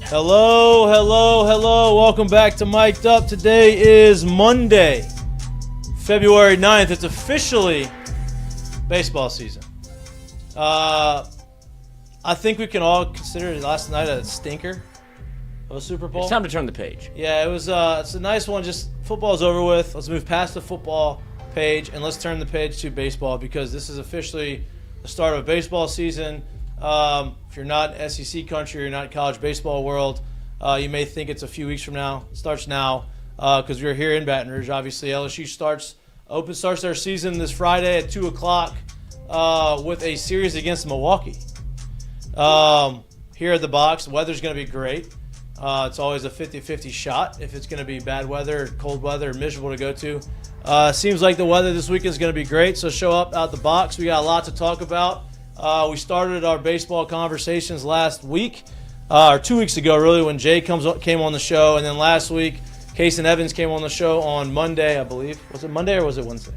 Hello, hello, hello. Welcome back to Mik'd Up. Today is Monday, February 9th. It's officially baseball season. I think we can all consider last night a stinker of a Super Bowl. It's time to turn the page. Yeah, it was. It's a nice one. Just football's over with. Let's move past the football page and let's turn the page to baseball because this is officially the start of baseball season. If you're not in SEC country, you're not in college baseball world, you may think it's a few weeks from now. It starts now because we're here in Baton Rouge. Obviously, LSU starts their season this Friday at 2 o'clock with a series against Milwaukee. Here at the box, the weather's going to be great. It's always a 50-50 shot if it's going to be bad weather, cold weather, miserable to go to. Seems like the weather this weekend is going to be great, so show up out the box. We got a lot to talk about. We started our baseball conversations last week, or 2 weeks ago, really, when Jay came on the show. And then last week, Case and Evans came on the show on Monday, I believe. Was it Monday or was it Wednesday?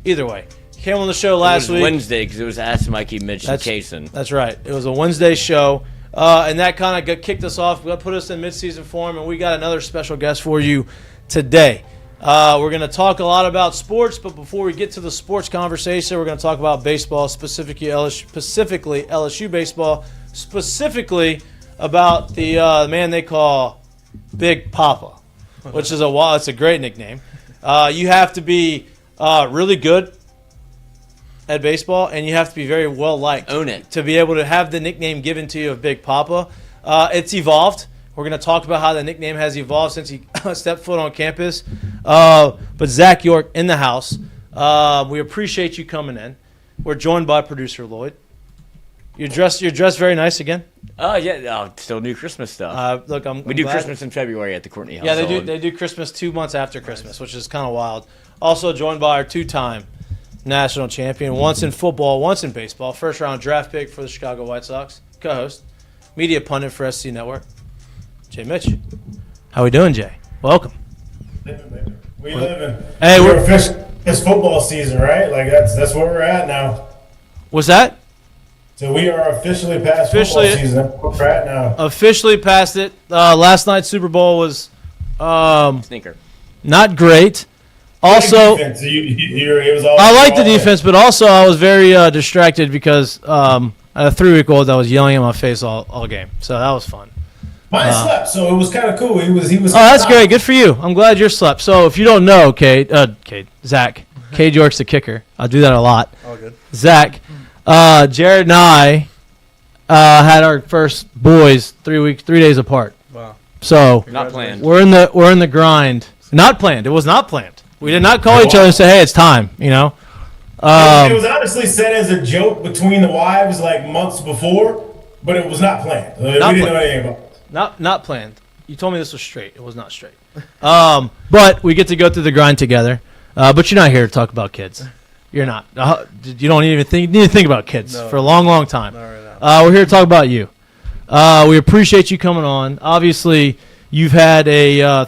Either way. He came on the show last week. It was Wednesday because it was Ask Mikie, Mitch, and Kaysen. That's right. It was a Wednesday show. And that kind of kicked us off. That put us in midseason form, and we got another special guest for you today. We're going to talk a lot about sports, but before we get to the sports conversation, we're going to talk about baseball, specifically LSU baseball, specifically about the man they call Big Papa, which is it's a great nickname. You have to be really good at baseball, and you have to be very well liked. Own it. To be able to have the nickname given to you of Big Papa. It's evolved. We're going to talk about how the nickname has evolved since he stepped foot on campus. But Zach Yorke in the house. We appreciate you coming in. We're joined by producer Lloyd. You're dressed very nice again. Oh yeah, still do Christmas stuff. Look, we do Christmas in February at the Courtney house. Yeah, they do Christmas 2 months after Christmas, which is kind of wild. Also joined by our two-time national champion, once in football, once in baseball, first-round draft pick for the Chicago White Sox, co-host, media pundit for SC Network. Jay Mitch. How we doing, Jay? Welcome. We living. Hey, it's football season, right? Like that's where we're at now. What's that? So we are officially past football season. That's where we're at now. Officially past it. Last night's Super Bowl was stinker. Not great. Also, I like the defense, but also I was very distracted because at a 3-week-old I was yelling in my face all game. So that was fun. Mine slept, so it was kind of cool. He was. Oh, that's great. Good for you. I'm glad you're slept. So if you don't know, Zach, Cade Yorke's the kicker. I do that a lot. All good. Zach, Jared and I had our first boys 3 days apart. Wow. So not planned. We're in the grind. Not planned. It was not planned. We did not call each other and say, "Hey, it's time." You know. It was honestly said as a joke between the wives like months before, but it was not planned. We didn't know anything about it. Not planned. You told me this was straight. It was not straight. But we get to go through the grind together. But you're not here to talk about kids. You're not. You don't even need to think about kids for a long, long time. Not right now. We're here to talk about you. We appreciate you coming on. Obviously, you've had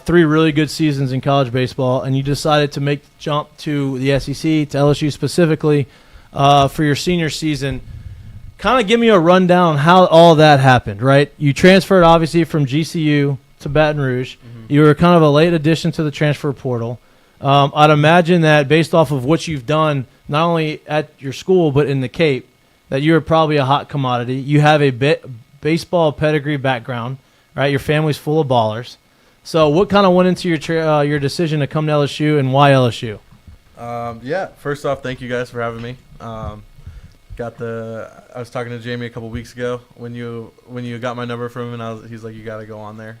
3 really good seasons in college baseball, and you decided to make the jump to the SEC, to LSU specifically, for your senior season. Kind of give me a rundown on how all that happened, right? You transferred, obviously, from GCU to Baton Rouge. Mm-hmm. You were kind of a late addition to the transfer portal. I'd imagine that based off of what you've done, not only at your school but in the Cape, that you're probably a hot commodity. You have a baseball pedigree background, right? Your family's full of ballers. So what kind of went into your decision to come to LSU, and why LSU? First off, thank you guys for having me. I was talking to Jamie a couple weeks ago when you got my number from him, and he's like, you got to go on there.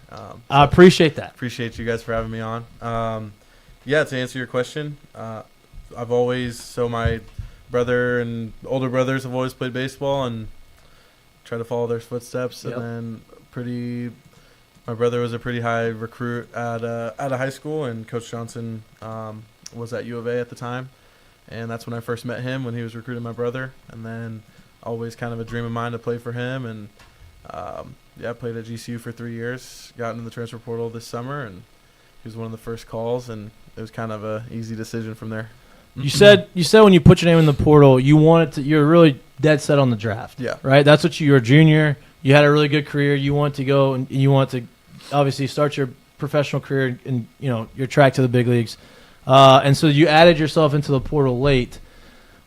I appreciate that. Appreciate you guys for having me on. To answer your question, my brother and older brothers have always played baseball and try to follow their footsteps. Yep. And then my brother was a pretty high recruit at a high school, and Coach Johnson was at U of A at the time. And that's when I first met him, when he was recruiting my brother. And then always kind of a dream of mine to play for him. And, I played at GCU for 3 years, got into the transfer portal this summer, and he was one of the first calls, and it was kind of an easy decision from there. You said when you put your name in the portal, you're really dead set on the draft. Yeah. Right? That's what you're a junior. You had a really good career. You want to go and you want to obviously start your professional career in your track to the big leagues. And so you added yourself into the portal late.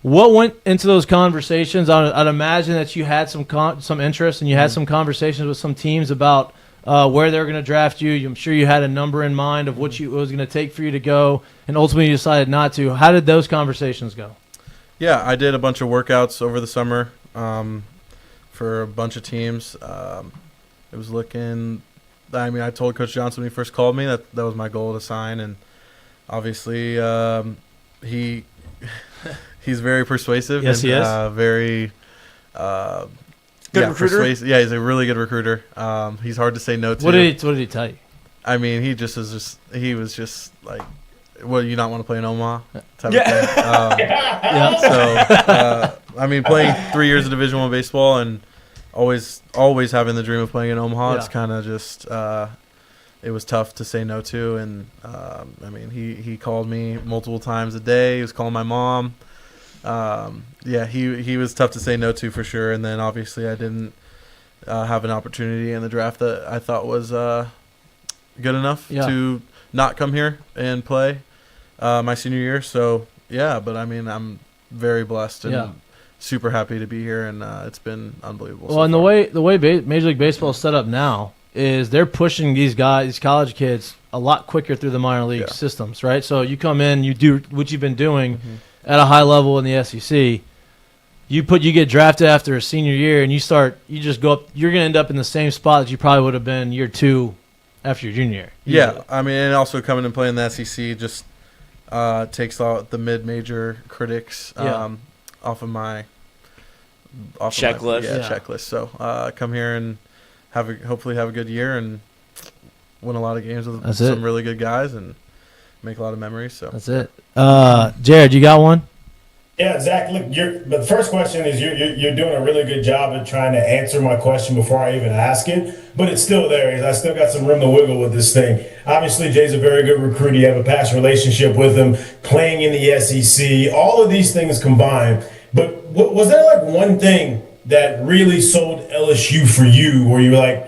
What went into those conversations? I'd imagine that you had some interest and you had some conversations with some teams about where they were going to draft you. I'm sure you had a number in mind of what it was going to take for you to go, and ultimately you decided not to. How did those conversations go? Yeah, I did a bunch of workouts over the summer for a bunch of teams. It was looking – I told Coach Johnson when he first called me that was my goal to sign, and obviously he's very persuasive. Yes, he is. Very good recruiter. Persuasive. Yeah, he's a really good recruiter. He's hard to say no to. What did he tell you? I mean, he was just like, "What, do you not want to play in Omaha?" Type Yeah. of thing. So, playing 3 years of Division I baseball and always having the dream of playing in Omaha, it's kind of just it was tough to say no to. And he called me multiple times a day. He was calling my mom. He was tough to say no to for sure. And then obviously I didn't have an opportunity in the draft that I thought was good enough to not come here and play my senior year. So but I'm very blessed and super happy to be here, and it's been unbelievable. Well, and the way Major League Baseball is set up now is they're pushing these college kids a lot quicker through the minor league systems, right? So you come in, you do what you've been doing at a high level in the SEC. You get drafted after a senior year, and you just go up. You're going to end up in the same spot that you probably would have been year 2 after your junior year. Yeah, and also coming and playing the SEC just takes out the mid-major critics off of my checklist. Checklist. So come here and hopefully have a good year and win a lot of games with some really good guys and make a lot of memories. So that's it. Jared, you got one? Yeah, Zach. Look, but the first question is you're doing a really good job of trying to answer my question before I even ask it, but it's still there. I still got some room to wiggle with this thing. Obviously, Jay's a very good recruiter. You have a past relationship with him, playing in the SEC. All of these things combined. But was there like one thing that really sold LSU for you, where you were like,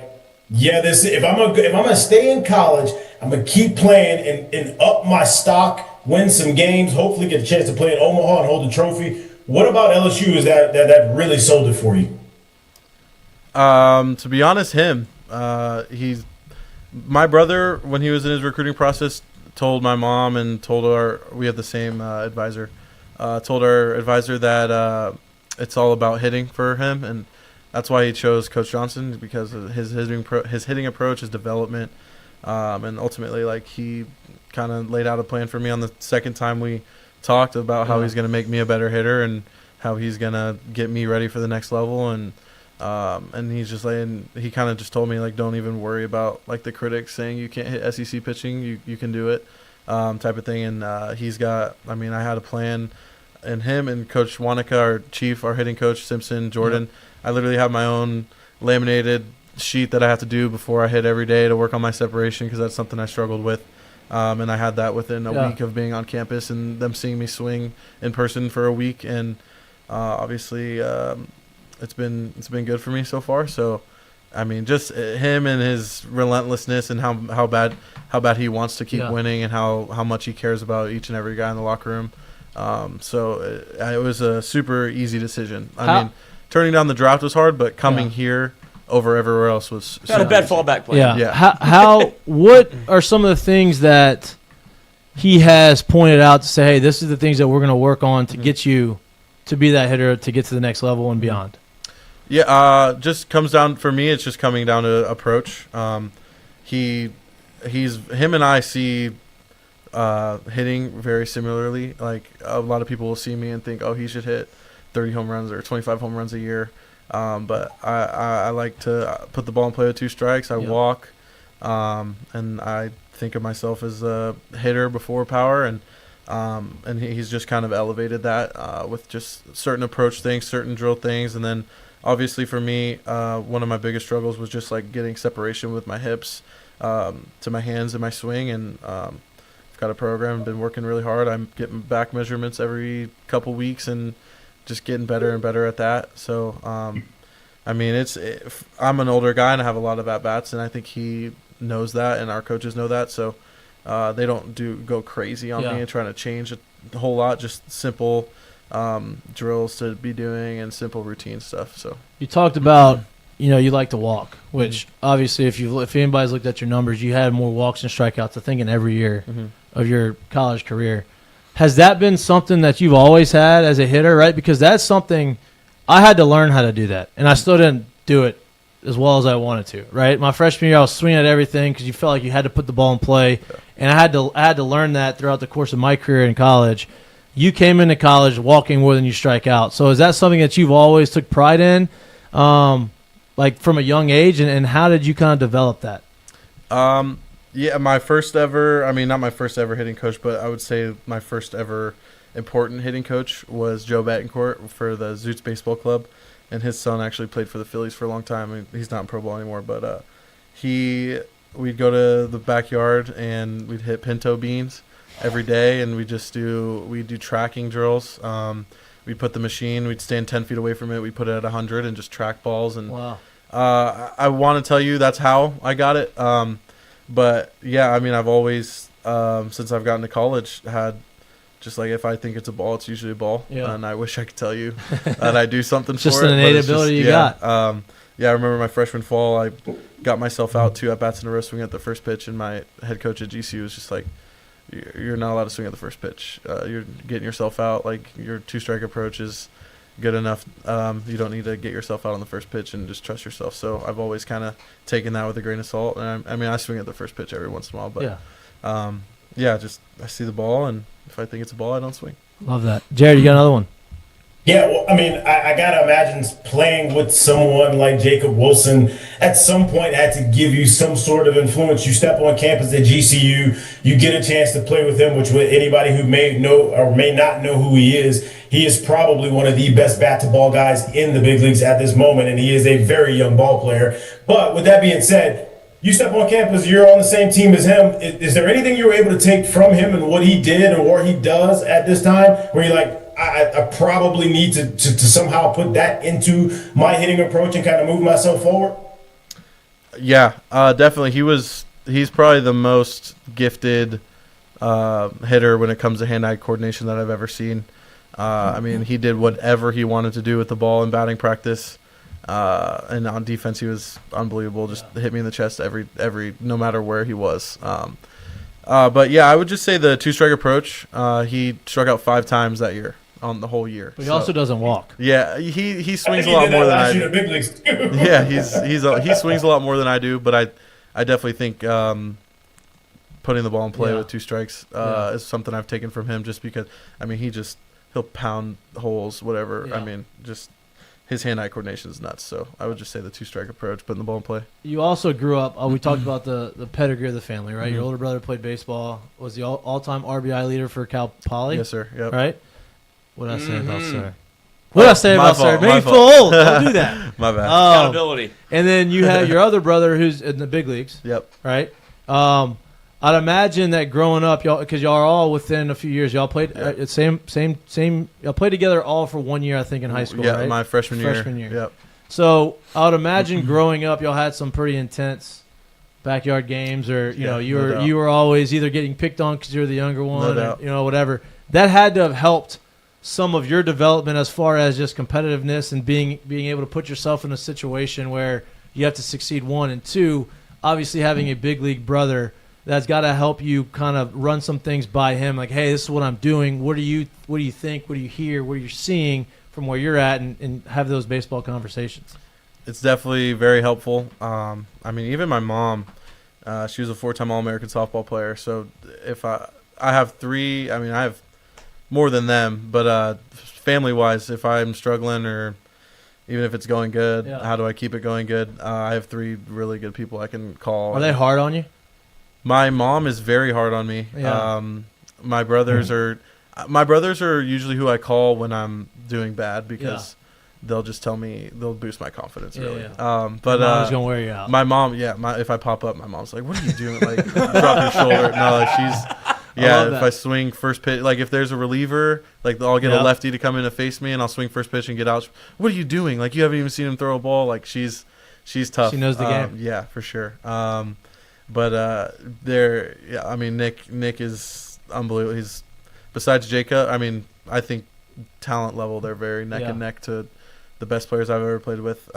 yeah, if I'm gonna stay in college, I'm gonna keep playing and up my stock, win some games, hopefully get a chance to play in Omaha and hold a trophy. What about LSU is that really sold it for you? To be honest, he's my brother, when he was in his recruiting process, told my mom and we have the same advisor. Told our advisor that it's all about hitting for him, and that's why he chose Coach Johnson, because of his hitting approach, his development, and ultimately, like, he kind of laid out a plan for me on the second time we talked about how he's going to make me a better hitter and how he's going to get me ready for the next level, and he's just like, and he kind of just told me, like, don't even worry about like the critics saying you can't hit SEC pitching, you can do it, type of thing. And he's got, I had a plan. And him and Coach Wanaka, our hitting coach, Simpson, Jordan, I literally have my own laminated sheet that I have to do before I hit every day to work on my separation, because that's something I struggled with. And I had that within a week of being on campus and them seeing me swing in person for a week. And obviously it's been good for me so far. So, just him and his relentlessness and how bad he wants to keep winning, and how much he cares about each and every guy in the locker room. So it was a super easy decision. Turning down the draft was hard, but coming here over everywhere else was not a bad fallback plan. Yeah. What are some of the things that he has pointed out to say, hey, this is the things that we're going to work on to get you to be that hitter, to get to the next level and beyond? Yeah, just comes down, for me, it's just coming down to approach. Him and I see hitting very similarly. Like, a lot of people will see me and think, oh, he should hit 30 home runs or 25 home runs a year. But I like to put the ball in play with 2 strikes. I walk, and I think of myself as a hitter before power, and he's just kind of elevated that with just certain approach things, certain drill things. And then obviously for me, one of my biggest struggles was just like getting separation with my hips to my hands and my swing, and got a program, been working really hard. I'm getting back measurements every couple weeks, and just getting better and better at that. So, I mean, I'm an older guy and I have a lot of at-bats, and I think he knows that, and our coaches know that. So they don't go crazy on me and trying to change a whole lot, just simple drills to be doing and simple routine stuff. So you talked about, you like to walk, which obviously if anybody's looked at your numbers, you had more walks and strikeouts, I think, in every year of your college career. Has that been something that you've always had as a hitter, right? Because that's something I had to learn how to do that, and I still didn't do it as well as I wanted to, right? My freshman year, I was swinging at everything because you felt like you had to put the ball in play, and I had to learn that throughout the course of my career in college. You came into college walking more than you strike out. So is that something that you've always took pride in, like from a young age, and how did you kind of develop that? Yeah, my first ever, not my first ever hitting coach, but I would say my first ever important hitting coach was Joe Betancourt for the Zoots Baseball Club, and his son actually played for the Phillies for a long time. He's not in pro ball anymore, but we'd go to the backyard and we'd hit pinto beans every day, and we'd do tracking drills. We'd put the machine, we'd stand 10 feet away from it, we'd put it at 100 and just track balls. And wow. I want to tell you that's how I got it. But yeah, I've always, since I've gotten to college, had just like, if I think it's a ball, it's usually a ball. Yeah. And I wish I could tell you that I do something for it. Just an innate ability you got. Yeah, I remember my freshman fall, I got myself out 2 at-bats in a row swinging at the first pitch, and my head coach at GCU was just like, you're not allowed to swing at the first pitch. You're getting yourself out. Like, your 2-strike approach is good enough. You don't need to get yourself out on the first pitch, and just trust yourself. So I've always kind of taken that with a grain of salt. And I swing at the first pitch every once in a while. But, just I see the ball, and if I think it's a ball, I don't swing. Love that. Jared, you got another one? Yeah, well, I got to imagine playing with someone like Jacob Wilson at some point had to give you some sort of influence. You step on campus at GCU, you get a chance to play with him, which with anybody who may know or may not know who he is probably one of the best bat-to-ball guys in the big leagues at this moment, and he is a very young ball player. But with that being said, you step on campus, you're on the same team as him. Is there anything you were able to take from him and what he did or what he does at this time where you're like, I probably need to somehow put that into my hitting approach and kind of move myself forward? Yeah, definitely. He's probably the most gifted hitter when it comes to hand-eye coordination that I've ever seen. He did whatever he wanted to do with the ball in batting practice. And on defense, he was unbelievable. Just hit me in the chest every no matter where he was. But yeah, I would just say the 2-strike approach. He struck out 5 times that year on the whole year. But he also doesn't walk. Yeah, he swings a lot more than I do. Yeah, he swings a lot more than I do. But I definitely think putting the ball in play with 2 strikes is something I've taken from him. Just because he'll pound holes, whatever. Yeah. Just his hand-eye coordination is nuts. So I would just say the 2-strike approach, putting the ball in play. You also grew up. We talked about the pedigree of the family, right? Mm-hmm. Your older brother played baseball. Was the all-time RBI leader for Cal Poly. Yes, sir. Yep. Right. What did I say about sir? What did I say about sir? Maybe feel old. Don't do that. My bad. Accountability. And then you have your other brother who's in the big leagues. Yep. Right. I'd imagine that growing up, y'all, because y'all are all within a few years, y'all played same. Y'all played together all for 1 year, I think, in high school. Yeah, right? My freshman year. Yep. So I would imagine growing up, y'all had some pretty intense backyard games, or you were always either getting picked on because you're the younger one, or, whatever. That had to have helped some of your development as far as just competitiveness and being able to put yourself in a situation where you have to succeed, 1, and 2. Obviously, having a big league brother, that's got to help you kind of run some things by him, like, hey, this is what I'm doing. What do you think? What do you hear? What are you seeing from where you're at, and have those baseball conversations? It's definitely very helpful. Even my mom, she was a 4-time All-American softball player. So if I have 3, I have more than them, but family-wise, if I'm struggling or even if it's going good, how do I keep it going good? I have 3 really good people I can call. Are they hard on you? My mom is very hard on me. Yeah. My brothers are usually who I call when I'm doing bad because they'll just tell me, they'll boost my confidence really. Yeah. But your mom's gonna wear you out. My mom, if I pop up, my mom's like, "What are you doing?" Like, drop your shoulder. No, Yeah, if I swing first pitch, like if there's a reliever, like I'll get a lefty to come in to face me, and I'll swing first pitch and get out. What are you doing? Like you haven't even seen him throw a ball. Like she's tough. She knows the game. Yeah, for sure. But I mean, Nick is unbelievable. He's besides Jacob. I mean, I think talent level they're very neck and neck to the best players I've ever played with.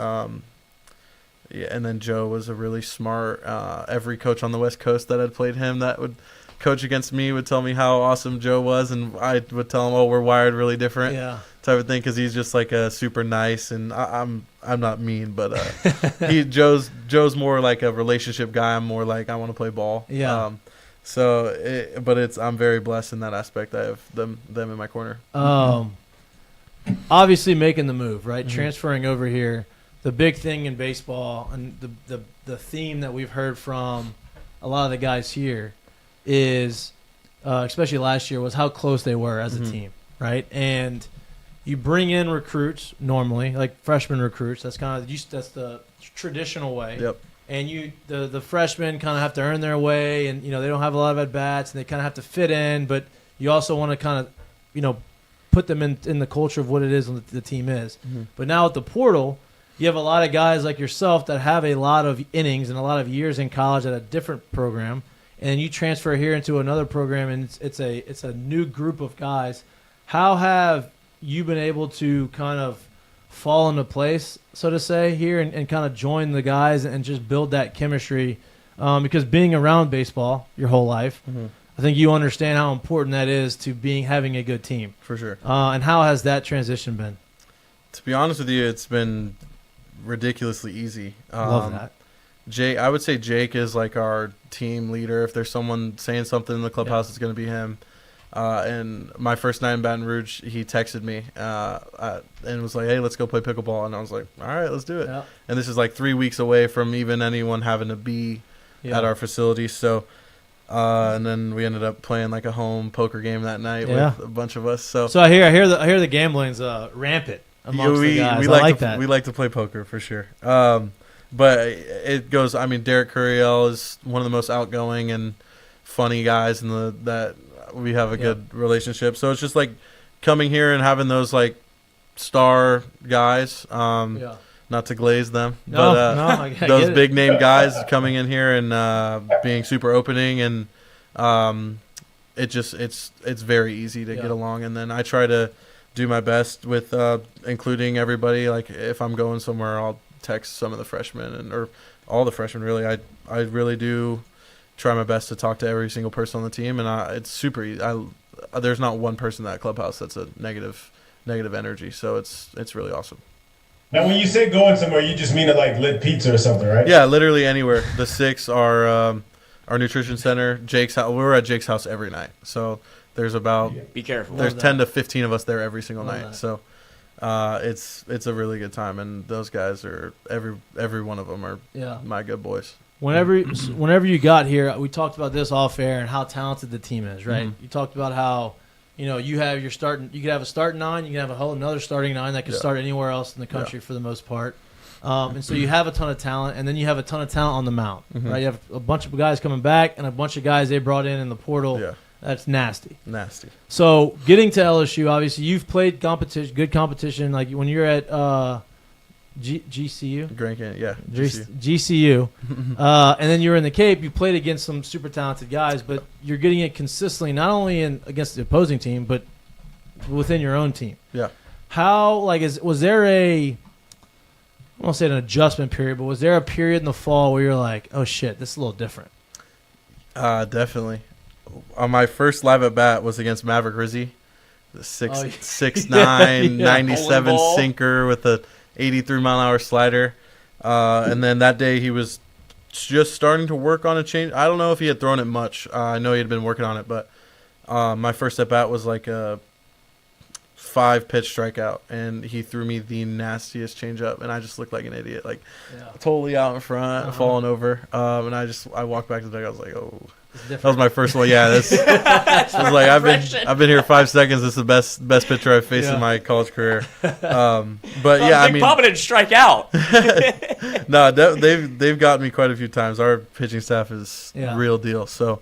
Yeah, and then Joe was a really smart. Every coach on the West Coast that had played him that would coach against me would tell me how awesome Joe was, and I would tell him, "Oh, we're wired really different," type of thing, because he's just like a super nice, and I'm not mean, but Joe's more like a relationship guy. I'm more like I want to play ball. Yeah. I'm very blessed in that aspect. I have them in my corner. Obviously making the move, right? Mm-hmm. Transferring over here. The big thing in baseball, and the theme that we've heard from a lot of the guys here is, especially last year, was how close they were as a team, right? And you bring in recruits normally, like freshman recruits. That's that's the traditional way. Yep. And the freshmen kind of have to earn their way, and they don't have a lot of at bats, and they kind of have to fit in. But you also want to kind of put them in the culture of what it is the team is. Mm-hmm. But now with the portal, you have a lot of guys like yourself that have a lot of innings and a lot of years in college at a different program, and then you transfer here into another program, and it's a new group of guys. How have you been able to kind of fall into place, so to say, here and kind of join the guys and just build that chemistry? Because being around baseball your whole life, I think you understand how important that is to having a good team. For sure. And how has that transition been? To be honest with you, it's been ridiculously easy. Love that. I would say Jake is like our team leader. If there's someone saying something in the clubhouse, it's going to be him. And my first night in Baton Rouge, he texted me and was like, "Hey, let's go play pickleball." And I was like, "All right, let's do it." Yeah. And this is like 3 weeks away from even anyone having to be at our facility. So, and then we ended up playing like a home poker game that night with a bunch of us. So I hear the gambling's rampant amongst the guys. I like that. We like to play poker for sure. But it goes. I mean, Derek Curiel is one of the most outgoing and funny guys that we have a good relationship. So it's just like coming here and having those like star guys. Not to glaze them, but those big name guys coming in here and being super opening, and it's very easy to get along. And then I try to do my best with including everybody. Like if I'm going somewhere, I'll text some of the freshmen or all the freshmen. Really, I really do try my best to talk to every single person on the team, and it's super easy. There's not one person in that clubhouse that's a negative energy, so it's really awesome. Now, when you say going somewhere, you just mean to like lit pizza or something, right? Yeah, literally anywhere. The Six are our nutrition center. Jake's house. We're at Jake's house every night, so there's about be careful. There's 10 to 15 of us there every single night. So it's a really good time, and those guys are every one of them are my good boys. Whenever you got here, we talked about this off air and how talented the team is, right? Mm-hmm. You talked about how you have you could have a starting nine, you can have another starting nine that could start anywhere else in the country for the most part. And so you have a ton of talent, and then you have a ton of talent on the mound, right? You have a bunch of guys coming back and a bunch of guys they brought in the portal. Yeah. That's nasty. So getting to LSU, obviously you've played good competition, like when you're at GCU? Grand Canyon, yeah. GCU. And then you're in the Cape. You played against some super talented guys, but you're getting it consistently, not only against the opposing team, but within your own team. Yeah. How, was there I won't say an adjustment period, but was there a period in the fall where you're like, oh shit, this is a little different? Definitely. My first live at bat was against Maverick Rizzi, the 6'9", 97 sinker with a 83-mile-an-hour slider. And then that day he was just starting to work on a change. I don't know if he had thrown it much. I know he had been working on it, but my first at bat was like a 5-pitch strikeout, and he threw me the nastiest changeup, and I just looked like an idiot, totally out in front, falling over. And I walked back to the deck. I was like, oh. That was my first one. Yeah, I was like, I've been here 5 seconds. This is the best pitcher I've faced in my college career. But I mean, Papa didn't strike out. No, they've gotten me quite a few times. Our pitching staff is real deal. So,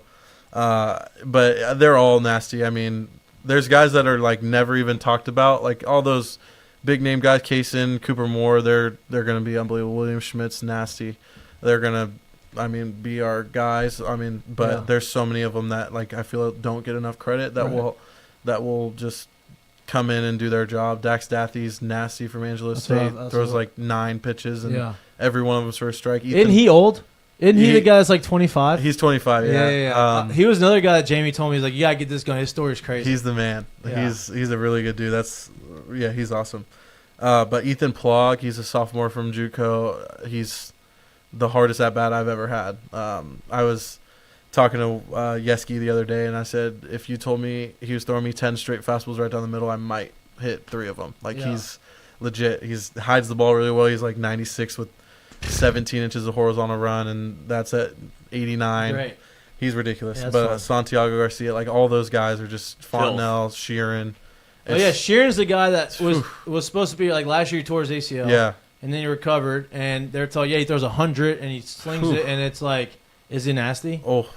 But they're all nasty. I mean, there's guys that are like never even talked about, like all those big name guys, Kaysen, Cooper Moore. They're going to be unbelievable. William Schmidt's nasty. They're going to, be our guys. But there's so many of them that like I feel don't get enough credit that will just come in and do their job. Dax Dathy's nasty from Angelo State. Throws like 9 pitches and every one of them for a strike. Isn't he old? Isn't he the guy that's like 25? He's 25. Yeah. He was another guy that Jamie told me. He's like, you gotta get this going. His story's crazy. He's the man. Yeah. He's a really good dude. He's awesome. But Ethan Plog, he's a sophomore from JUCO. He's the hardest at bat I've ever had. I was talking to Yeski the other day, and I said, if you told me he was throwing me 10 straight fastballs right down the middle, I might hit 3 of them. He's legit. He hides the ball really well. He's like 96 with 17 inches of horizontal run, and that's at 89. Great. He's ridiculous. Yeah, but Santiago Garcia, like all those guys are just Fontenelle, Sheeran. Sheeran's the guy that was supposed to be like last year he tore his ACL. Yeah. And then he recovered, and they're told, he throws 100 and he slings it, and it's like, is he nasty? Oh,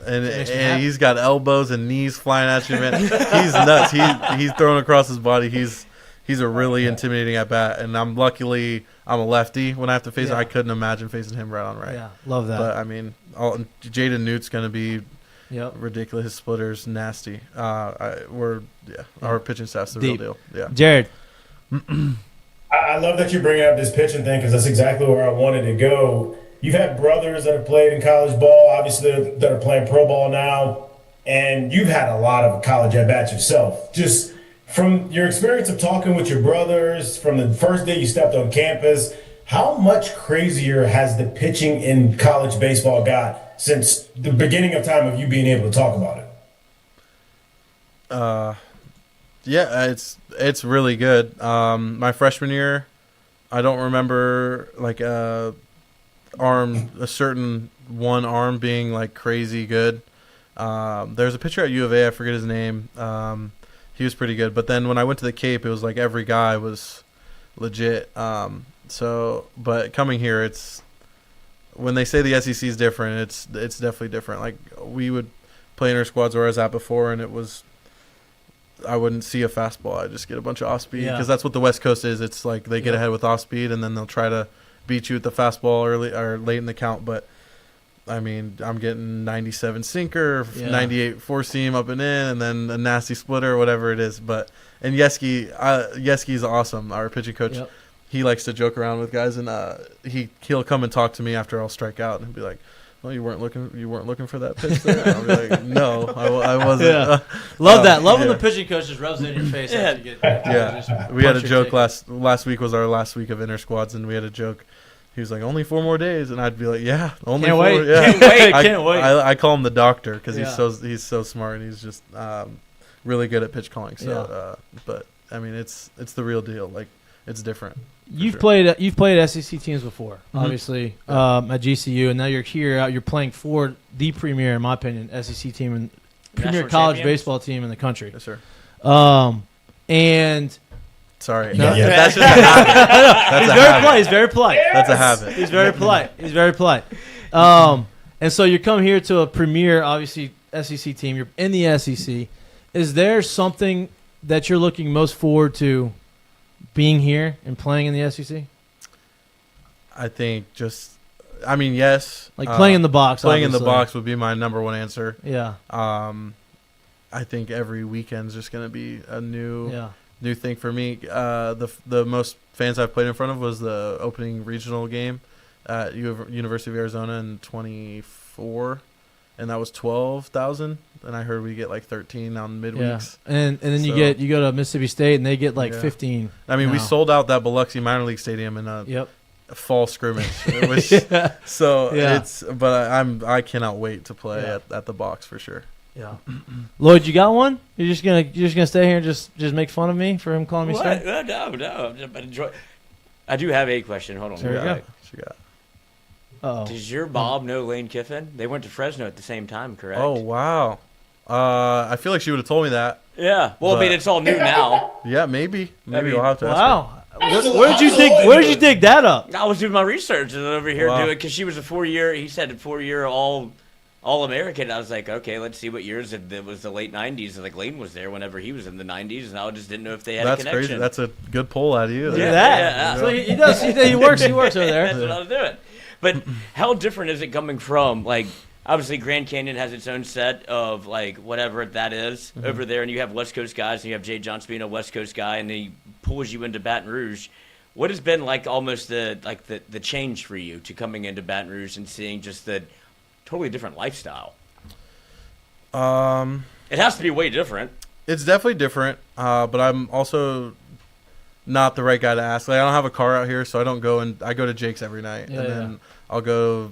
and he's got elbows and knees flying at you, man. He's nuts. He's throwing across his body. He's a really intimidating at bat, and I'm a lefty when I have to face him. I couldn't imagine facing him right on right. Yeah, love that. But Jaden Newt's gonna be ridiculous. His splitter's nasty. Our pitching staff's the real deal. Yeah, Jared. I love that you're bringing up this pitching thing because that's exactly where I wanted to go. You've had brothers that have played in college ball, obviously that are playing pro ball now, and you've had a lot of college at bats yourself. Just from your experience of talking with your brothers, from the first day you stepped on campus, how much crazier has the pitching in college baseball got since the beginning of time of you being able to talk about it? It's really good. My freshman year, I don't remember like a certain one arm being like crazy good. There's a pitcher at U of A, I forget his name. He was pretty good. But then when I went to the Cape, it was like every guy was legit. But coming here, it's when they say the SEC is different, it's definitely different. Like we would play inter squads where I was at before, and I wouldn't see a fastball. I just get a bunch of off speed because that's what the West Coast is. It's like they get ahead with off speed, and then they'll try to beat you with the fastball early or late in the count. But I'm getting 97 sinker, 98 four seam up and in, and then a nasty splitter, whatever it is. And Yeski's awesome. Our pitching coach, he likes to joke around with guys, and he'll come and talk to me after I'll strike out, and he'll be like, "Well, you weren't looking for that pitch there." I'll be like, "No, I wasn't." Yeah. Love that. Love when the pitching coach just rubs it in your face. After you get, we had a joke last week was our last week of inter squads, and we had a joke. He was like, "Only 4 more days," and I'd be like, "Yeah, only can't 4. Wait. Yeah. Can't wait. I call him the doctor because he's so smart, and he's just really good at pitch calling. So, but it's the real deal. Like it's different. You've played SEC teams before, obviously at GCU, and now you're here. You're playing for the premier, in my opinion, SEC team and premier college baseball team in the country. Yes, sir. And sorry, that's just a habit. He's very polite. That's a habit. He's very polite. And so you come here to a premier, obviously SEC team. You're in the SEC. Is there something that you're looking most forward to being here and playing in the SEC? I think yes. Like playing in the box. Playing obviously. in the box would be my number one answer. Yeah. I think every weekend's just going to be a new thing for me. The most fans I've played in front of was the opening regional game at University of Arizona in 24, and that was 12,000. And I heard we get like 13 on midweeks. Yeah. And then you go to Mississippi State and they get like 15. We sold out that Biloxi minor league stadium in a fall scrimmage. I cannot wait to play at the box for sure. Yeah. Lloyd, you got one? You're just gonna stay here and just make fun of me for him calling me sir? No. I do have a question. Hold on. There you go. Uh-oh. Does your Bob know Lane Kiffin? They went to Fresno at the same time, correct? Oh wow. I feel like she would have told me that. Yeah. Well, it's all new now. Yeah, maybe we'll have to ask her. Where did you dig that up? I was doing my research and over here doing because she was a 4-year. He said a 4-year all All-American. I was like, okay, let's see what years it was the late 90s. Like, Lane was there whenever he was in the 90s, and I just didn't know if they had a connection. Crazy. That's a good pull out of you. Look at that. Yeah. So he does. He works over there. That's what I was doing. But how different is it coming from, like, obviously Grand Canyon has its own set of, like, whatever that is over there, and you have West Coast guys, and you have Jay Johnson being a West Coast guy, and he pulls you into Baton Rouge. What has been, like, almost the change for you to coming into Baton Rouge and seeing just the totally different lifestyle? It has to be way different. It's definitely different, but I'm also not the right guy to ask. Like, I don't have a car out here, so I don't go, and I go to Jake's every night, and then I'll go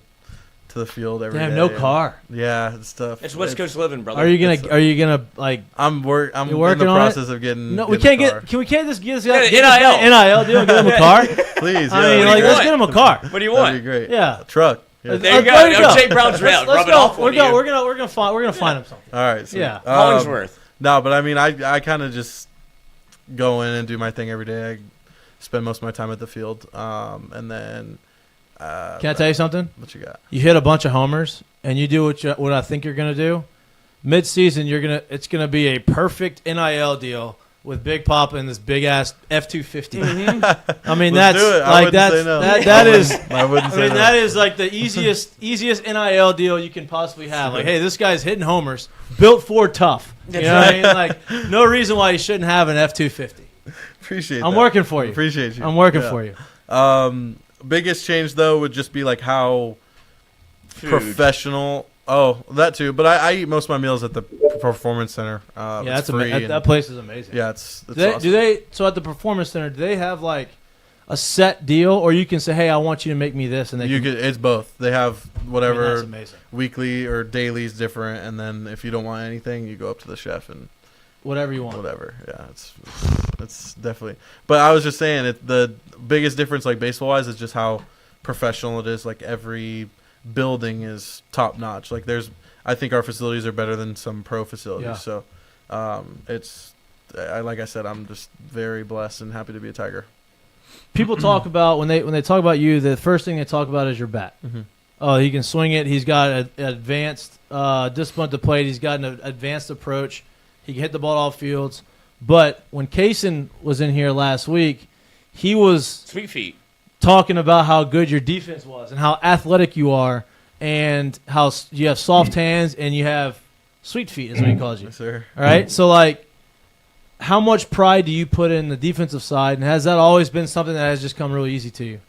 to the field every day. Damn, no car. Yeah, it's tough. It's West Coast living, brother. Are you gonna like? I'm in the working on process of getting. No, getting we can't a car. get. We can't just get this Yeah, guy NIL deal and get him a car. Please, yeah. I mean, like, let's get him a car. What do you want? That'd be great. Yeah. A truck. Yeah. There you go. Jake Brown's route. Let's Rub it go. off on you. We're gonna find him something. All right. So, Yeah. Hollingsworth. No, but I mean, I kind of just go in and do my thing every day. I spend most of my time at the field, and then. Can I tell you something? What you got? You hit a bunch of homers, and you do what I think you're gonna do. Mid-season, it's gonna be a perfect NIL deal with Big Papa and this big ass F-250. I mean, Let's do it. I wouldn't say no. that is. I wouldn't say no. That is like the easiest NIL deal you can possibly have. Like, hey, this guy's hitting homers, built for tough. You know what I mean? Like, no reason why you shouldn't have an F-250. Appreciate that. I'm working for you. Appreciate you. I'm working for you. Biggest change though would just be like how Food. professional. Oh, that too. But I eat most of my meals at the Performance Center. Yeah, it's that's free. that place is amazing. Yeah, it's Do awesome. so at the Performance Center? Do they have like a set deal, or you can say, "Hey, I want you to make me this," and It's both. They have whatever that's amazing. weekly or daily is different, and then if you don't want anything, you go up to the chef and Whatever you want. whatever. Yeah, it's definitely. But I was just saying, the biggest difference, like baseball wise, is just how professional it is. Like every building is top notch. Like I think our facilities are better than some pro facilities. Yeah. So, like I said, I'm just very blessed and happy to be a Tiger. People talk about when they talk about you, the first thing they talk about is your bat. Mm-hmm. Oh, he can swing it. He's got an advanced discipline to plate. He's got an advanced approach. He can hit the ball off fields. But when Kaysen was in here last week, he was Sweet feet. talking about how good your defense was and how athletic you are and how you have soft hands and you have sweet feet is what he calls you. Yes, sir. All right? So, like, how much pride do you put in the defensive side, and has that always been something that has just come really easy to you?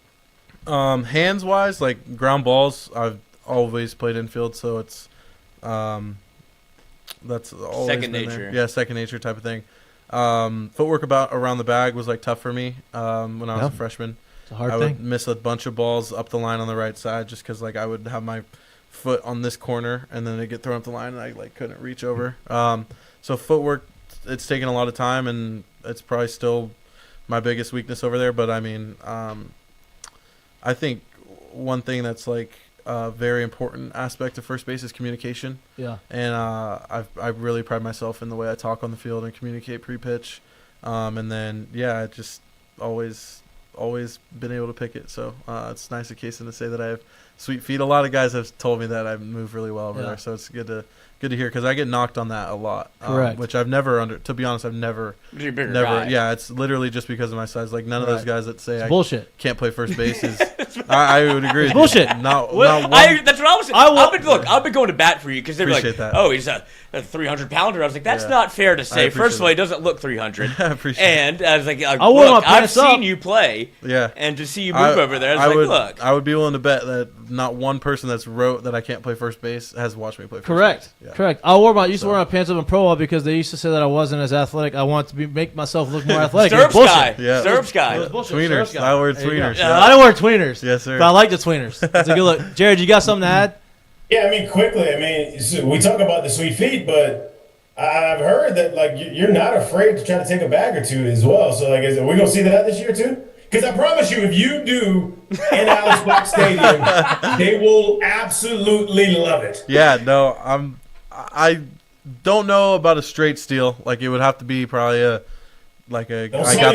Hands wise, like ground balls, I've always played infield, so it's that's always Second been nature. there. Yeah, second nature type of thing. Footwork around the bag was like tough for me when I was a freshman. It's a hard I thing. would miss a bunch of balls up the line on the right side just because like I would have my foot on this corner and then it'd get thrown up the line and I like couldn't reach over. So footwork, it's taken a lot of time and it's probably still my biggest weakness over there. But I mean, I think one thing that's like a very important aspect of first base is communication. Yeah. And I really pride myself in the way I talk on the field and communicate pre-pitch. And then, yeah, I just always been able to pick it. So it's nice of Kaysen to say that I have sweet feet. A lot of guys have told me that I move really well over there. So it's good to hear because I get knocked on that a lot. Correct. Which I've never to be honest, I've never. You're a bigger guy. Yeah, it's literally just because of my size. Like none of those guys that say It's I bullshit. can't play first base is. I would agree. It's with you. bullshit. Not Well, one. That's what I was saying. I've been going to bat for you because they're like, Appreciate that. oh, he's a 300-pounder. I was like, that's Yeah. not fair to say. appreciate First of all, he it. doesn't look 300. I appreciate And I was like, wore my look, I've pants up. seen you play. Yeah. And to see you move over there, I was would, like, look. I would be willing to bet that not one person that's wrote that I can't play first base has watched me play first Correct. base. Yeah. Correct. I used to wear my pants up in pro ball because they used to say that I wasn't as athletic. I want to make myself look more athletic. It was Stirrups guy. bullshit. Yeah. Stirrups guy. It was bullshit. Tweeners. Stirrups guy. I wear There you go. tweeners. Yeah. I don't wear tweeners. Yes, sir. But I like the tweeners. It's a good look. Jared, you got something to add? Yeah, I mean, quickly. I mean, so we talk about the sweet feet, but I've heard that like you're not afraid to try to take a bag or two as well. So like, are we gonna see that this year too? Because I promise you, if you do in Alex Black Stadium, they will absolutely love it. Yeah, no, I don't know about a straight steal. Like it would have to be probably I got the Like a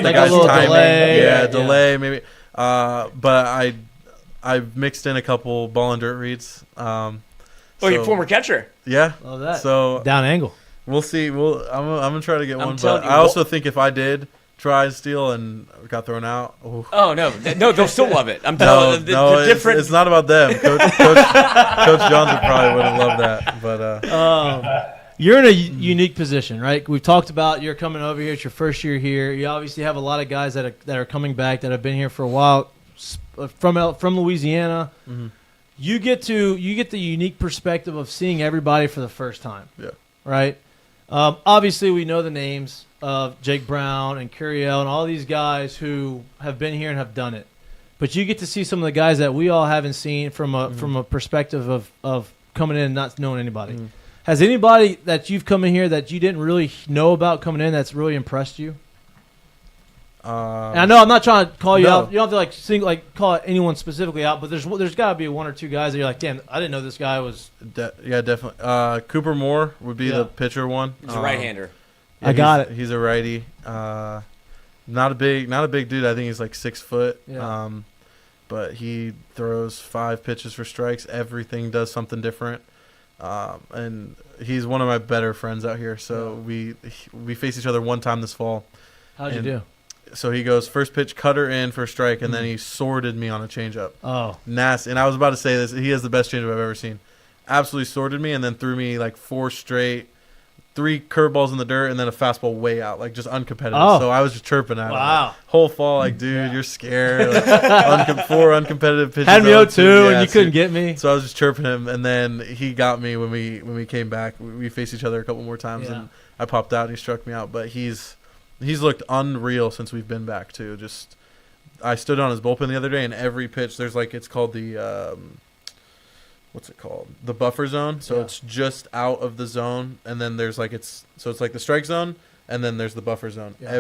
guy's little timing. delay. Yeah, Yeah. delay maybe. But I've mixed in a couple ball and dirt reads. Oh, your former catcher. Yeah. Love that. So Down angle. we'll see. I'm gonna try to get one, telling but you, I also think if I did try to steal and got thrown out, Oh no, they'll still love it. I'm no, telling you, no, the different. it's not about them. Coach Johnson probably wouldn't love that, but You're in a unique position, right? We've talked about you're coming over here. It's your first year here. You obviously have a lot of guys that are coming back that have been here for a while from Louisiana. Mm-hmm. You get the unique perspective of seeing everybody for the first time. Yeah. Right. Obviously, we know the names of Jake Brown and Curiel and all these guys who have been here and have done it. But you get to see some of the guys that we all haven't seen from a perspective of coming in and not knowing anybody. Mm-hmm. Has anybody that you've come in here that you didn't really know about coming in that's really impressed you? And I know I'm not trying to call you no. out. You don't have to call anyone specifically out, but there's got to be one or two guys that you're like, damn, I didn't know this guy was. yeah, definitely. Cooper Moore would be the pitcher one. He's a right-hander. I got it. He's a righty. Not a big dude. I think he's like 6 foot. Yeah. But he throws 5 pitches for strikes. Everything does something different. And he's one of my better friends out here. So we faced each other one time this fall. How'd you do? So he goes first pitch, cutter in for a strike, and then he sorted me on a changeup. Oh, Nasty. And I was about to say this. He has the best changeup I've ever seen. Absolutely sorted me, and then threw me like 4 straight, 3 curveballs in the dirt, and then a fastball way out, like just uncompetitive. Oh. So I was just chirping at him. Wow. Like, whole fall, like, dude, you're scared. Like, 4 uncompetitive pitches. had me 0-2 Yeah, and you couldn't get me. So I was just chirping him, and then he got me when we came back. We faced each other a couple more times, Yeah. and I popped out, and he struck me out. But he's looked unreal since we've been back too. Just I stood on his bullpen the other day, and every pitch there's like it's called the what's it called? The buffer zone. So it's just out of the zone, and then there's like it's like the strike zone, and then there's the buffer zone. Yeah.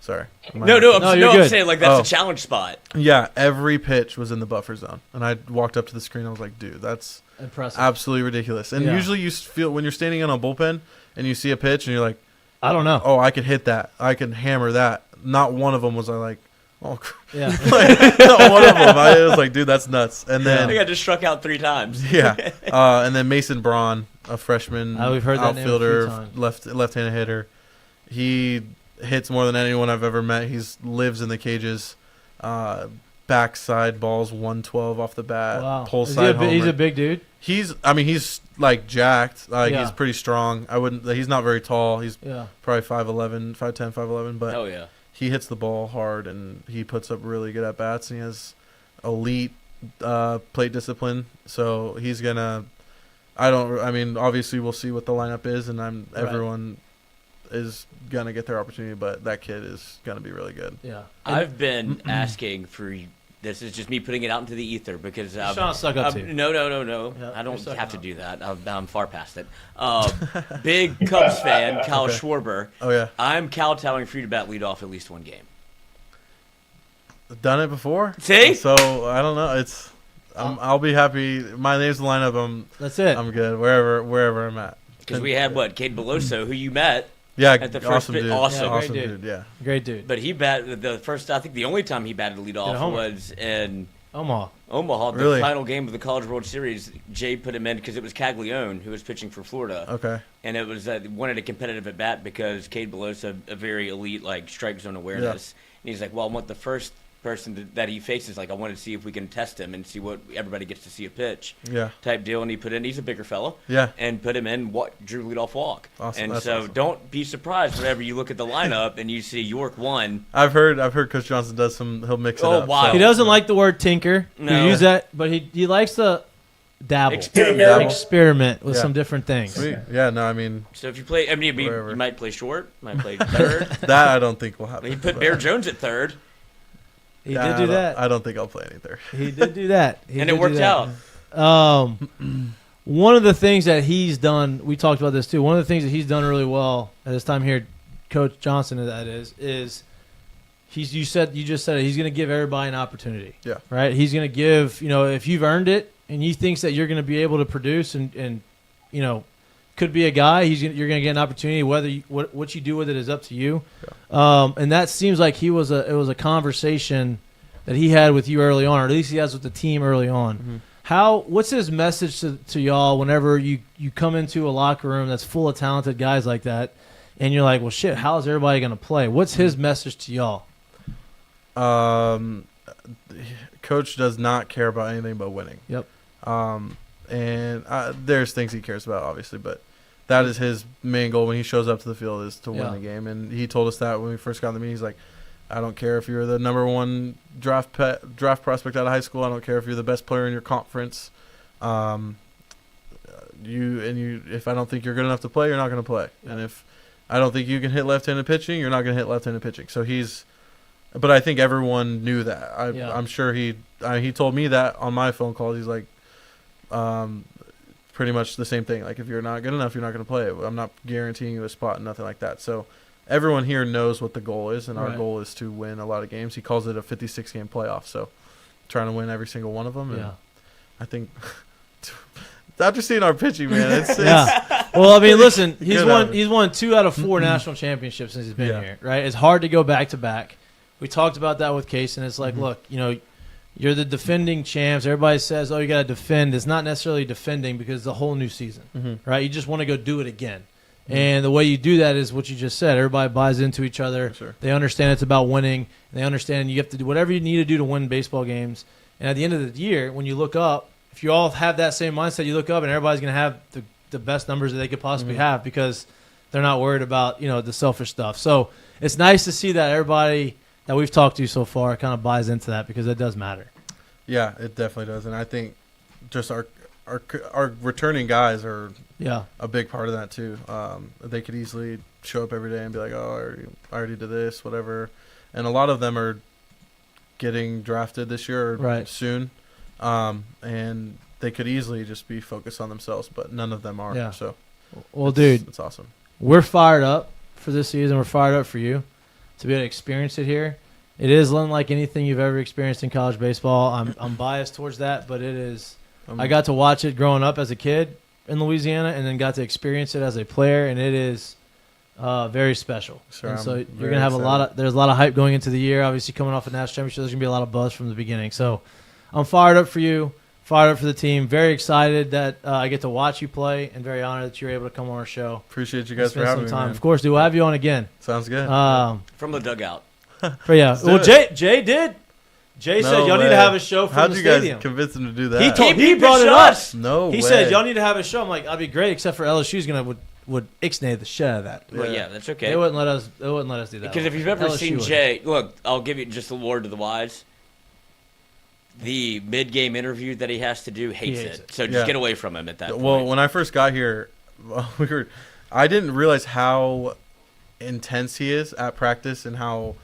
Sorry. I'm good. saying like that's a challenge spot. Yeah, every pitch was in the buffer zone, and I walked up to the screen. I was like, dude, that's Impressive. absolutely ridiculous. And Yeah. usually you feel when you're standing in a bullpen and you see a pitch, and you're like, I don't know. oh, I could hit that. I can hammer that. Not one of them was I like, oh, Yeah. like, not one of them. I was like, dude, that's nuts. And I then, think I just struck out 3 times. yeah. And then Mason Braun, a freshman We've heard that name a few outfielder, times. left-handed hitter. He hits more than anyone I've ever met. He's lives in the cages. Backside balls 112 off the bat. Wow. Pull Is side homer. he's a big dude. He's like jacked. Like Yeah. he's pretty strong. He's not very tall. He's Yeah. probably 5'11", 5'10", 5'11", but Hell yeah. he hits the ball hard and he puts up really good at bats, and he has elite plate discipline. So he's gonna. Obviously we'll see what the lineup is, and everyone is gonna get their opportunity, but that kid is gonna be really good. Yeah. I've been asking for. This is just me putting it out into the ether because You're trying to suck up to. No. Yeah, I don't you're sucking have to up. do that. I'm far past it. Big Cubs fan, Cal Okay. Schwarber. Oh yeah, I'm kowtowing for you to bat lead off at least one game. done it before. See? So I don't know. I'll be happy. My name's the lineup. That's it. I'm good wherever I'm at. Because we had Cade Beloso, who you met, Yeah, at the first awesome bit- dude. awesome. Yeah, awesome great dude. Yeah. Great dude. but he batted the first. I think the only time he batted lead a off homer. was in Omaha. Omaha, the Really? final game of the College World Series. Jay put him in because it was Caglione who was pitching for Florida. Okay. And it was wanted a competitive at bat because Cade Beloso, a very elite strike zone awareness. And he's like, well, I want the first person that he faces. Like, I want to see if we can test him and see what everybody gets to see a pitch Yeah. type deal. And he put in. He's a bigger fellow. Yeah. And put him in. Drew leadoff walk. Awesome. And That's so awesome. don't be surprised whenever you look at the lineup and you see Yorke 1. I've heard Coach Johnson does he'll mix it Oh, up. wow. He doesn't like the word tinker. No. He use that, but he likes to dabble, experiment with Yeah. some different things. Sweet. Yeah, no, I mean So if you play, you Wherever. might play short, might play third. that I don't think will happen. He put but- Bear Jones at third, He Yeah, did do that. I don't think I'll play any there. He did do that. He and did it do worked that. out. One of the things that he's done, we talked about this too. One of the things that he's done really well at his time here, Coach Johnson, that is you just said it, he's going to give everybody an opportunity. Yeah. Right. He's going to give, if you've earned it and he thinks that you're going to be able to produce and could be a guy, you're going to get an opportunity. Whether what you do with it is up to you. Yeah. And that seems like it was a conversation that he had with you early on, or at least he has with the team early on. What's his message to y'all whenever you come into a locker room that's full of talented guys like that, and you're like, well, shit, how's everybody going to play? What's his message to y'all? Coach does not care about anything but winning. Yep. And there's things he cares about, obviously, but that is his main goal when he shows up to the field is to win the game. And he told us that when we first got in the meeting. He's like, I don't care if you're the number one draft prospect out of high school. I don't care if you're the best player in your conference. If I don't think you're good enough to play, you're not going to play. Yeah. And if I don't think you can hit left-handed pitching, you're not going to hit left-handed pitching. So but I think everyone knew that. I'm sure he told me that on my phone call. He's like, pretty much the same thing. Like, if you're not good enough, you're not going to play. I'm not guaranteeing you a spot, nothing like that. So everyone here knows what the goal is, and our goal is to win a lot of games. He calls it a 56-game playoff, so trying to win every single one of them. And I think after seeing our pitching, man, it's well, I mean, listen, he's won 2 out of 4 national championships since he's been here, right? It's hard to go back-to-back. We talked about that with Case, and it's like, look, you're the defending champs. Everybody says, oh, you got to defend. It's not necessarily defending because it's a whole new season, right? You just want to go do it again. And the way you do that is what you just said. Everybody buys into each other. Sure. They understand it's about winning. And they understand you have to do whatever you need to do to win baseball games. And at the end of the year, when you look up, if you all have that same mindset, you look up and everybody's going to have the best numbers that they could possibly have because they're not worried about, the selfish stuff. So it's nice to see that everybody that we've talked to so far kind of buys into that because it does matter. Yeah, it definitely does. And I think just our returning guys are a big part of that too. They could easily show up every day and be like, oh, I already did this, whatever. And a lot of them are getting drafted this year or soon. And they could easily just be focused on themselves, but none of them are. Yeah. So, well, dude, it's awesome. We're fired up for this season. We're fired up for you to be able to experience it here. It is unlike anything you've ever experienced in college baseball. I'm biased towards that, but it is. I got to watch it growing up as a kid in Louisiana, and then got to experience it as a player, and it is very special. Sure, and so you're gonna have there's a lot of hype going into the year. Obviously, coming off a national championship, there's gonna be a lot of buzz from the beginning. So I'm fired up for you, fired up for the team. Very excited that I get to watch you play, and very honored that you're able to come on our show. Appreciate you guys for having me. Man. Of course, we'll have you on again. Sounds good. From the dugout. But yeah, well, Jay did. Jay said y'all need to have a show from the stadium. How'd you guys convince him to do that? He brought it up. No way. He said y'all need to have a show. I'm like, I'd be great, except for LSU's would ixnay the shit out of that. Well, yeah, that's okay. They wouldn't let us do that. Because if you've ever seen Jay, look, I'll give you just a word to the wise. The mid-game interview that he has to do, hates it. So just get away from him at that point. Well, when I first got here, I didn't realize how intense he is at practice and how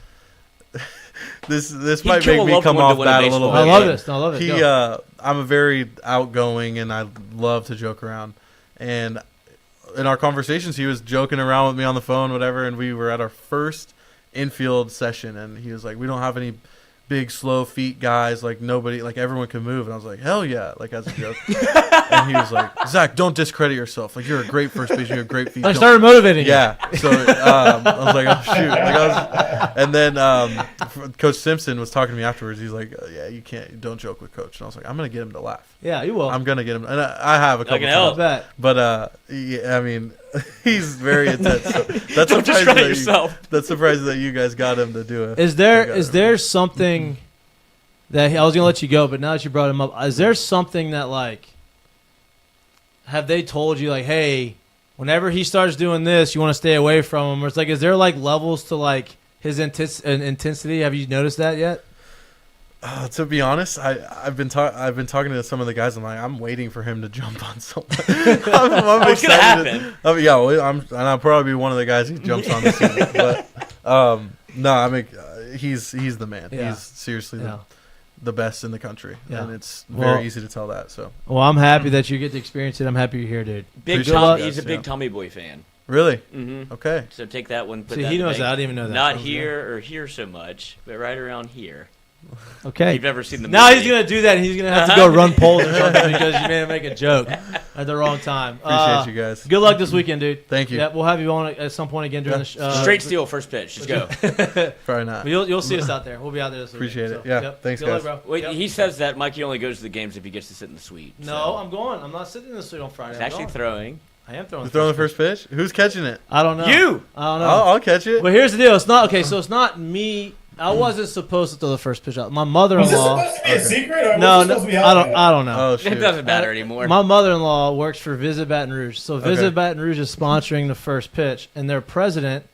this might make me come off bad a little bit. I love it. I'm a very outgoing and I love to joke around. And in our conversations, he was joking around with me on the phone, whatever. And we were at our first infield session, and he was like, "We don't have any big, slow feet guys. Like nobody, like everyone can move." And I was like, "Hell yeah!" Like as a joke. And he was like, "Zach, don't discredit yourself. Like you're a great first baseman. You're a great feet." I started motivating. Yeah. So I was like, "Oh shoot!" And then Coach Simpson was talking to me afterwards. He's like, "Yeah, don't joke with Coach." And I was like, "I'm gonna get him to laugh." Yeah, you will. I'm gonna get him, and I have a couple times. But yeah, I mean, he's very intense. So that's surprising that you guys got him to do it. Is there something that I was gonna let you go, but now that you brought him up, is there something that like have they told you like, hey, whenever he starts doing this, you want to stay away from him? Or it's like, is there like levels to like his intensity? Have you noticed that yet? To be honest, I've been talking to some of the guys. I'm waiting for him to jump on someone. I'm What's gonna happen? I'll probably be one of the guys he jumps on this season. But no, I mean he's the man. Yeah. He's seriously the best in the country, and it's very easy to tell that. So, well, I'm happy that you get to experience it. I'm happy you're here, dude. He's a big Tommy Boy fan. Really? Mm-hmm. Okay. So take that one. See, he knows that. I didn't even know that. Not here or here so much, but right around here. Okay. You've never seen the Now movie. he's going to do that, and he's going to have to go run polls or something because you made him make a joke at the wrong time. Appreciate you guys. Good luck this weekend, dude. Thank you. Yeah, we'll have you on at some point again during the show. Straight steal, first pitch. Just go. Probably not. You'll see us out there. We'll be out there this Appreciate weekend. it. Yeah, thanks, Good luck, guys. bro. Wait, Yep. he says that Mikey only goes to the games if he gets to sit in the suite. No, I'm going. I'm not sitting in the suite on Friday. He's I'm actually going. throwing. I am throwing. You throwing the first pitch? Who's catching it? I don't know. You! I don't know. I'll catch it. But here's the deal. It's not okay. So it's not me. I wasn't supposed to throw the first pitch out. My Was this mother-in-law. supposed to be a secret? Or No, was this no, supposed to be I don't know. Oh It shoot. doesn't matter anymore. My mother-in-law works for Visit Baton Rouge. So Visit Okay. Baton Rouge is sponsoring the first pitch, and their president,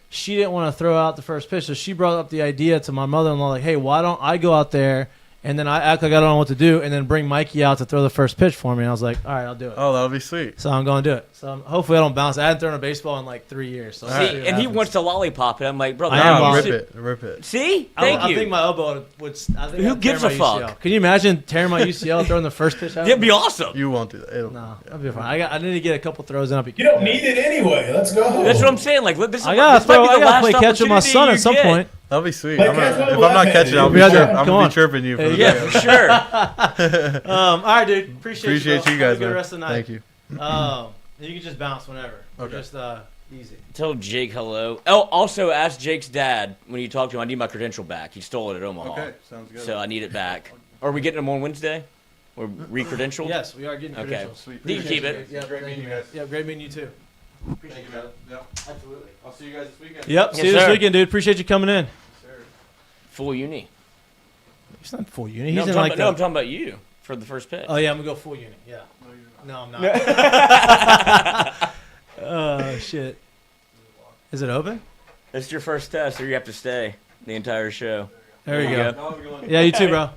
she didn't want to throw out the first pitch, so she brought up the idea to my mother-in-law, like, hey, why don't I go out there and then I act like I don't know what to do, and then bring Mikey out to throw the first pitch for me. And I was like, all right, I'll do it. Oh, that'll be sweet. So I'm going to do it. So hopefully I don't bounce. I hadn't thrown a baseball in like 3 years. So See, we'll see what and he happens. wants to lollipop it. I'm like, brother, I am you lollipop. should- Rip it. See? I Thank you. think my elbow would. I think Who I'd gives tear a my fuck? UCL. Can you imagine tearing my UCL throwing the first pitch out? It'd be awesome. You won't do that. It'll, No, I'll be fine. I need to get a couple throws in. I'll be. You don't need it anyway. Let's go. That's what I'm saying. Like, this is I gotta this might throw. be the I gotta last play catch with my opportunity son you at some get. point. that'll be sweet. Like, I'm gonna, catch one if I'm left not handed, catching, I'll you be, got chirp, that. I'm Come gonna on. be chirping you. For the Yeah, video. for sure. All right, dude. Appreciate Appreciate you, you bro. guys, Have a good man. rest of the night. Thank you. You can just bounce whenever. We're Okay. just easy. Tell Jake hello. Oh, also ask Jake's dad when you talk to him. I need my credential back. He stole it at Omaha. sounds good. So I need it back. Are we getting them on Wednesday? Or re-credentialed? Yes, we are getting Okay. credentials. Sweet. You can keep it. Yeah, Great thank meeting you guys. Yeah, great meeting you too. Thank you, man. Yep. Absolutely. I'll see you guys this weekend. Yep. Yes, See you this sir. weekend, dude. Appreciate you coming in. Full uni. He's not full uni. He's No, I'm in talking like about, no, I'm talking about you for the first pitch. Oh yeah, I'm gonna go full uni. Yeah. No, I'm not. Oh shit. Is it open? It's your first test, or you have to stay the entire show. There you There go. you Yeah, you too, bro.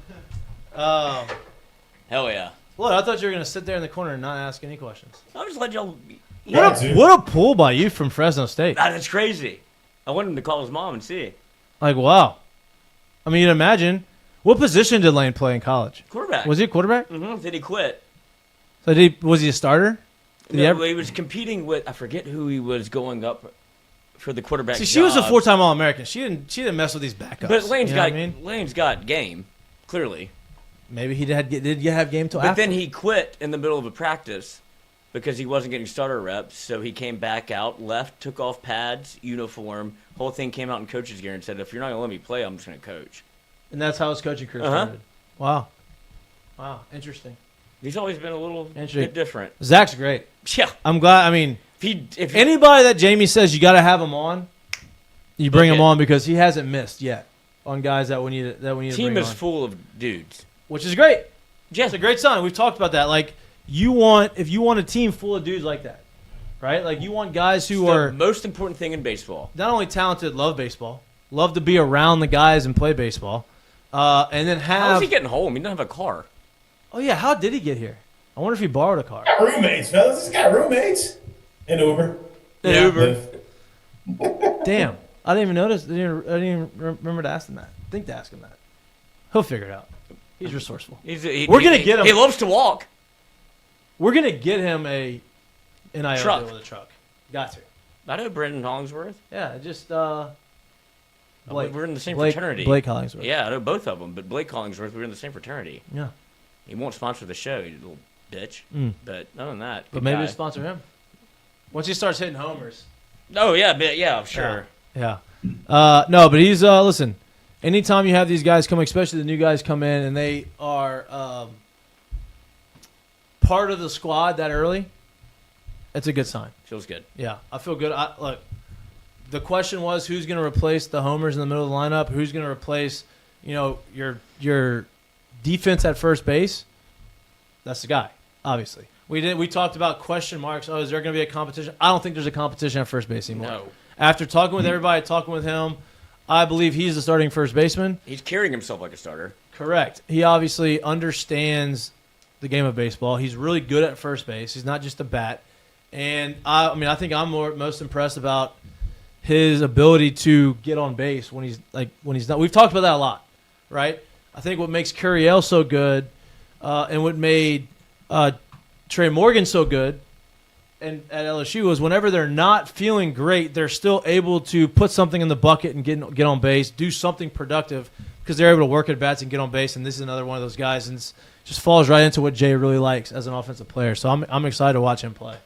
Hell yeah. Look, I thought you were gonna sit there in the corner and not ask any questions. I'll just let y'all. Yeah, What a, dude. what a pull by you from Fresno State. That's crazy. I want him to call his mom and see. Like, wow. I mean, you'd imagine. What position did Lane play in college? Quarterback. Was he a quarterback? Mm-hmm. Did he quit? So was he a starter? Did he No, ever? he was competing with. I forget who he was going up for the quarterback. See, she was a job. four-time All-American. She didn't mess with these backups. But Lane's you know got what I mean? Lane's got game, clearly. Maybe he did you have game till But after? then he quit in the middle of a practice because he wasn't getting starter reps. So he came back out, left, took off pads, uniform. Whole thing came out in coach's gear and said, "If you're not gonna let me play, I'm just gonna coach." And that's how his coaching career Uh-huh. started. Wow. Wow. Interesting. He's always been a little Interesting. bit different. Zach's great. Yeah. I'm glad. I mean, If anybody that Jamie says you got to have him on, you bring Okay. him on because he hasn't missed yet on guys that we need to team bring is on. full of dudes. Which is great. Yeah. It's a great sign. We've talked about that. Like if you want a team full of dudes like that, right? Like you want guys who the are most important thing in baseball. not only talented, love baseball, love to be around the guys and play baseball, and then How is have. he getting home? He doesn't have a car. Oh yeah, how did he get here? I wonder if he borrowed a car. Got roommates, fellas. This got roommates. In Uber. Yeah. Uber. Damn, I didn't even notice. I didn't even remember to ask him that. Think to ask him that. He'll figure it out. He's resourceful. We're gonna get him. He loves to walk. We're gonna get him a NIL Truck. deal with a truck. Got to. I know Brendan Hollingsworth. Yeah, just Blake. We're in the same Blake, fraternity. Blake Hollingsworth. Yeah, I know both of them, but Blake Hollingsworth, we're in the same fraternity. Yeah. He won't sponsor the show, you little bitch. Mm. But other than that, But good maybe guy. to sponsor him. Once he starts hitting homers. Oh yeah, yeah, sure. Yeah. No, but he's listen. Anytime you have these guys come, especially the new guys come in and they are part of the squad that early, it's a good sign. Feels good. Yeah, I feel good. Look, the question was who's going to replace the homers in the middle of the lineup? Who's going to replace, your defense at first base? That's the guy, obviously. We talked about question marks. Oh, is there going to be a competition? I don't think there's a competition at first base anymore. No. After talking with everybody, talking with him, I believe he's the starting first baseman. He's carrying himself like a starter. Correct. He obviously understands the game of baseball. He's really good at first base. He's not just a bat. And I think I'm most impressed about his ability to get on base when he's not. We've talked about that a lot, right? I think what makes Curiel so good, and what made Trey Morgan so good, and at LSU was whenever they're not feeling great, they're still able to put something in the bucket and get on base, do something productive because they're able to work at bats and get on base. And this is another one of those guys, and just falls right into what Jay really likes as an offensive player. So I'm excited to watch him play.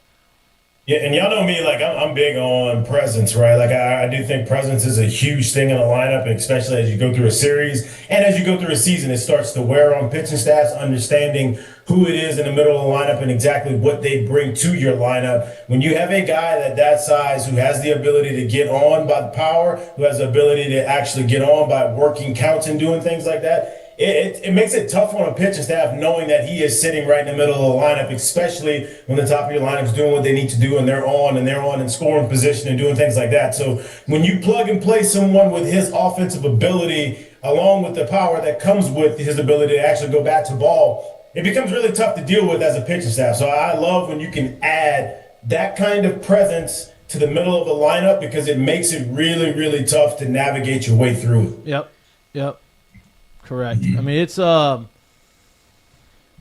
Yeah, and y'all know me, like I'm big on presence, right? Like I do think presence is a huge thing in a lineup, and especially as you go through a series and as you go through a season, it starts to wear on pitching staffs, understanding who it is in the middle of the lineup and exactly what they bring to your lineup. When you have a guy that size who has the ability to get on by the power, who has the ability to actually get on by working counts and doing things like that, it makes it tough on a pitching staff knowing that he is sitting right in the middle of the lineup, especially when the top of your lineup is doing what they need to do and they're on in scoring position and doing things like that. So when you plug and play someone with his offensive ability along with the power that comes with his ability to actually go bat to ball, it becomes really tough to deal with as a pitching staff. So I love when you can add that kind of presence to the middle of the lineup because it makes it really, really tough to navigate your way through it. Yep. Correct. I mean, it's the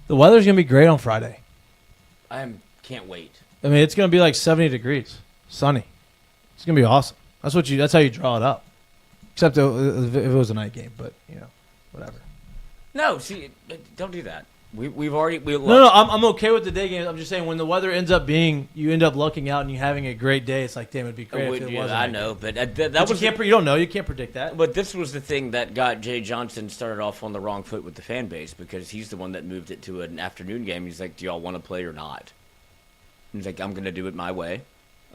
weather's gonna be great on Friday. Can't wait. I mean, it's gonna be like 70 degrees, sunny. It's gonna be awesome. That's how you draw it up. Except if it was a night game, but whatever. No, see, don't do that. We've already No, I'm okay with the day games. I'm just saying when the weather ends up being, you end up lucking out and you having a great day. It's like, damn, it'd be great if it wasn't. I know, but you don't know. You can't predict that. But this was the thing that got Jay Johnson started off on the wrong foot with the fan base because he's the one that moved it to an afternoon game. He's like, do y'all want to play or not? He's like, I'm going to do it my way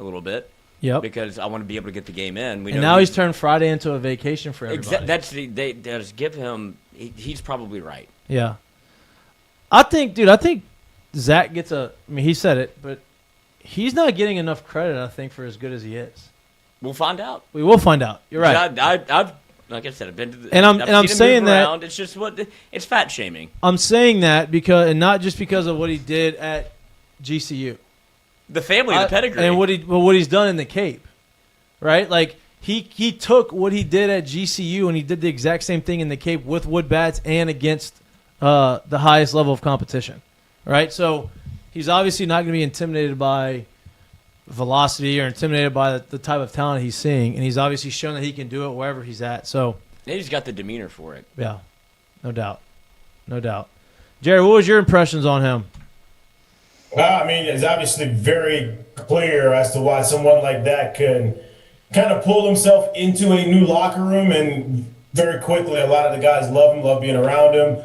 a little bit. Yep. Because I want to be able to get the game in. And now he's turned Friday into a vacation for everybody. They just give him. He's probably right. Yeah. I think Zach gets he said it, but he's not getting enough credit, I think, for as good as he is. We'll find out. We will find out. You're right. I've like I said, I've been to the, I'm saying that it's just it's fat shaming. I'm saying that because, and not just because of what he did at GCU, the family, the pedigree, and what he's done in the Cape, right? Like he took what he did at GCU and he did the exact same thing in the Cape with wood bats and against the highest level of competition, right? So he's obviously not going to be intimidated by velocity or intimidated by the type of talent he's seeing, and he's obviously shown that he can do it wherever he's at. So he's got the demeanor for it. Yeah, no doubt. Jerry, what was your impressions on him? Well, I mean, it's obviously very clear as to why someone like that can kind of pull himself into a new locker room, and very quickly a lot of the guys love being around him,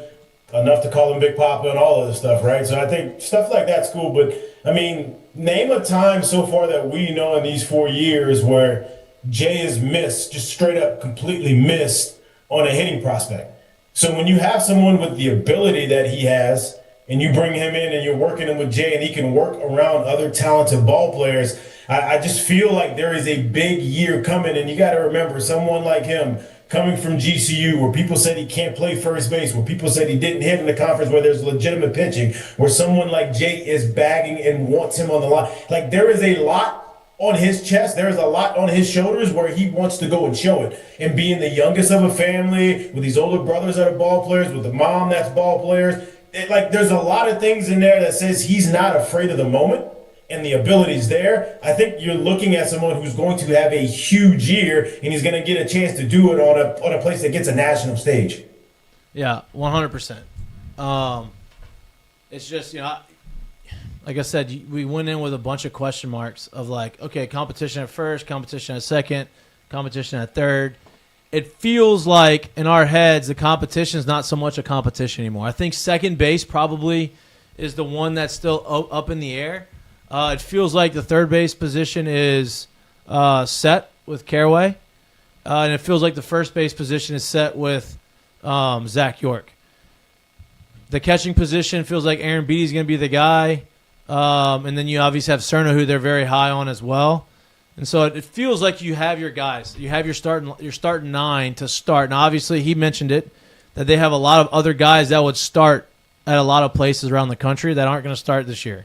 enough to call him Big Papa and all of this stuff, right? So I think stuff like that's cool, but I mean, name a time so far that we know in these 4 years where Jay has missed, just straight up completely missed on a hitting prospect. So when you have someone with the ability that he has, and you bring him in and you're working him with Jay and he can work around other talented ball players, I just feel like there is a big year coming. And you got to remember, someone like him coming from GCU, where people said he can't play first base, where people said he didn't hit in the conference where there's legitimate pitching, where someone like Jay is bagging and wants him on the line. Like, there is a lot on his chest. There's a lot on his shoulders where he wants to go and show it. And being the youngest of a family, with these older brothers that are ball players, with a mom that's ball players, there's a lot of things in there that says he's not afraid of the moment, and the ability's there. I think you're looking at someone who's going to have a huge year, and he's going to get a chance to do it on a place that gets a national stage. Yeah, 100%. It's just, like I said, we went in with a bunch of question marks of like, okay, competition at first, competition at second, competition at third. It feels like in our heads the competition is not so much a competition anymore. I think second base probably is the one that's still up in the air. It feels like the third base position is set with Caraway, and it feels like the first base position is set with Zach Yorke. The catching position feels like Aaron Beatty's going to be the guy, and then you obviously have Cerna, who they're very high on as well. And so it feels like you have your guys. You have your starting nine to start. And obviously he mentioned it, that they have a lot of other guys that would start at a lot of places around the country that aren't going to start this year.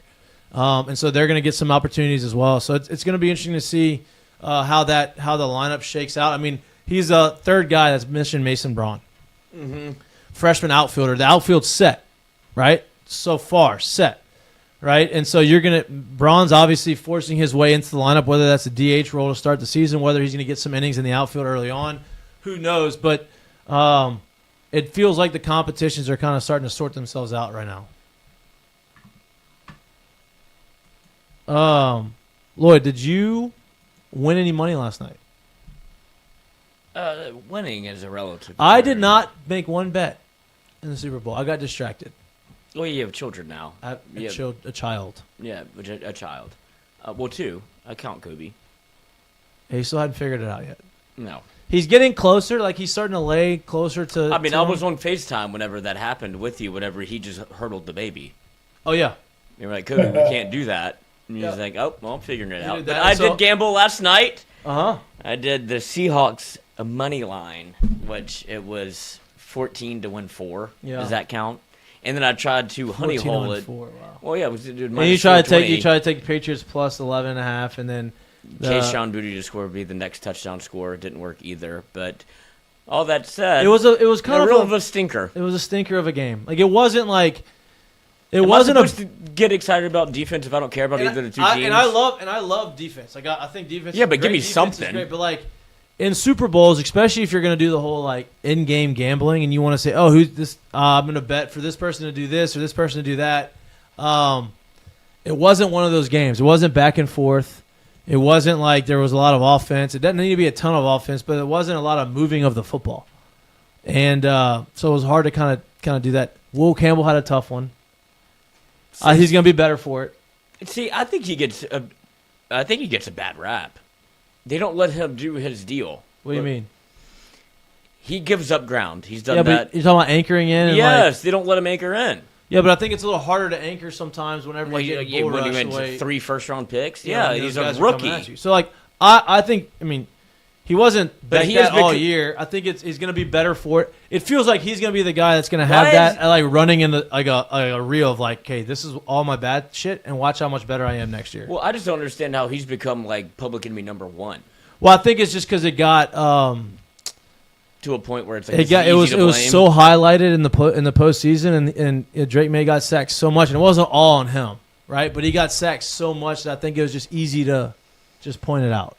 And so they're going to get some opportunities as well. So it's going to be interesting to see how the lineup shakes out. I mean, he's a third guy that's mentioned Mason Braun. Mm-hmm. Freshman outfielder. The outfield's set, right? So far, set. Right, and so Braun's obviously forcing his way into the lineup, whether that's a DH role to start the season, whether he's going to get some innings in the outfield early on, who knows? But it feels like the competitions are kind of starting to sort themselves out right now. Lloyd, did you win any money last night? Winning is a relative. I did not make one bet in the Super Bowl. I got distracted. Well, you have children now. I Yeah. showed a child. Yeah, a child. Well, 2. I count Kobe. He still hadn't figured it out yet. No. He's getting closer. Like, he's starting to lay closer to. I mean, to I him. was on FaceTime whenever that happened with you. Whenever he just hurdled the baby. Oh yeah. You were like, Kobe, we can't do that. And Yeah. he's like, oh, well, I'm figuring it You out. did But that, I so- did gamble last night. I did the Seahawks money line, which it was 14 to win 4. Yeah. Does that count? And then I tried to honey hole it. 14-4, wow. Well, yeah, it was dude, And minus you try to 420. take Patriots plus 11.5, and then In case Sean Booty to score would be the next touchdown score. It didn't work either. But all that said, it was kind of real of a stinker. It was a stinker of a game. Like, it wasn't like it Am wasn't I supposed to get excited about defense if I don't care about either of the two teams? And I love defense. Like, I think defense. Yeah, is but give great. me Defense is something. great, but like in Super Bowls, especially if you're going to do the whole like in-game gambling and you want to say, oh, who's this? I'm going to bet for this person to do this or this person to do that. It wasn't one of those games. It wasn't back and forth. It wasn't like there was a lot of offense. It doesn't need to be a ton of offense, but it wasn't a lot of moving of the football. And so it was hard to kind of do that. Will Campbell had a tough one. He's going to be better for it. See, I think he gets a bad rap. They don't let him do his deal. What do you mean? He gives up ground. He's done Yeah, that. but you're talking about anchoring in. And Yes, they don't let him anchor in. Yeah, but I think it's a little harder to anchor sometimes whenever Well, you when get you bull rushed went away. 3 first-round picks. You know, Yeah, when he's those a guys are coming at rookie. you. So, like, I think, I mean, he wasn't But like he that has all become- year. I think he's going to be better for it. It feels like he's going to be the guy that's going to Why have that, is- like, running in the like a reel of, like, okay, this is all my bad shit, and watch how much better I am next year. Well, I just don't understand how he's become, like, public enemy number 1 Well, I think it's just because it got to a point where it's like it got easy it was to it was blame. so highlighted in the postseason, and Drake May got sacked so much, and it wasn't all on him, right? But he got sacked so much that I think it was just easy to just point it out.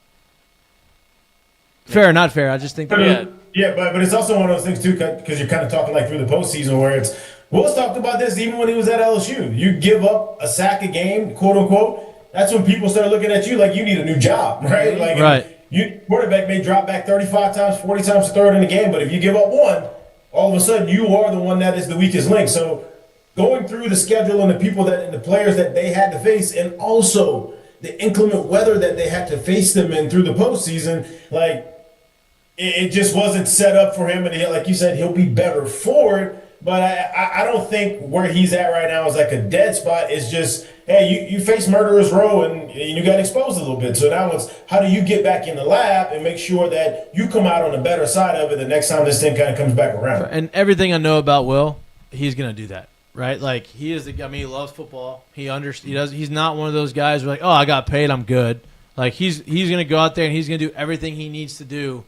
Fair or not fair? I just think that Yeah. but it's also one of those things too, because you're kind of talking like through the postseason where it's. Willis talked about this even when he was at LSU. You give up a sack a game, quote unquote. That's when people start looking at you like you need a new job, right? Like, Right. You quarterback may drop back 35 times, 40 times to throw it in the game, but if you give up one, all of a sudden you are the one that is the weakest link. So going through the schedule and the people that and the players that they had to face, and also the inclement weather that they had to face them in through the postseason, like it just wasn't set up for him. And like you said, he'll be better for it. But I don't think where he's at right now is like a dead spot. It's just, hey, you face murderer's row and you got exposed a little bit. So now it's how do you get back in the lab and make sure that you come out on the better side of it the next time this thing kind of comes back around. And everything I know about Will, he's gonna do that, right? Like he is. I mean, he loves football. He does. He's not one of those guys who are like, oh, I got paid, I'm good. Like he's gonna go out there and he's gonna do everything he needs to do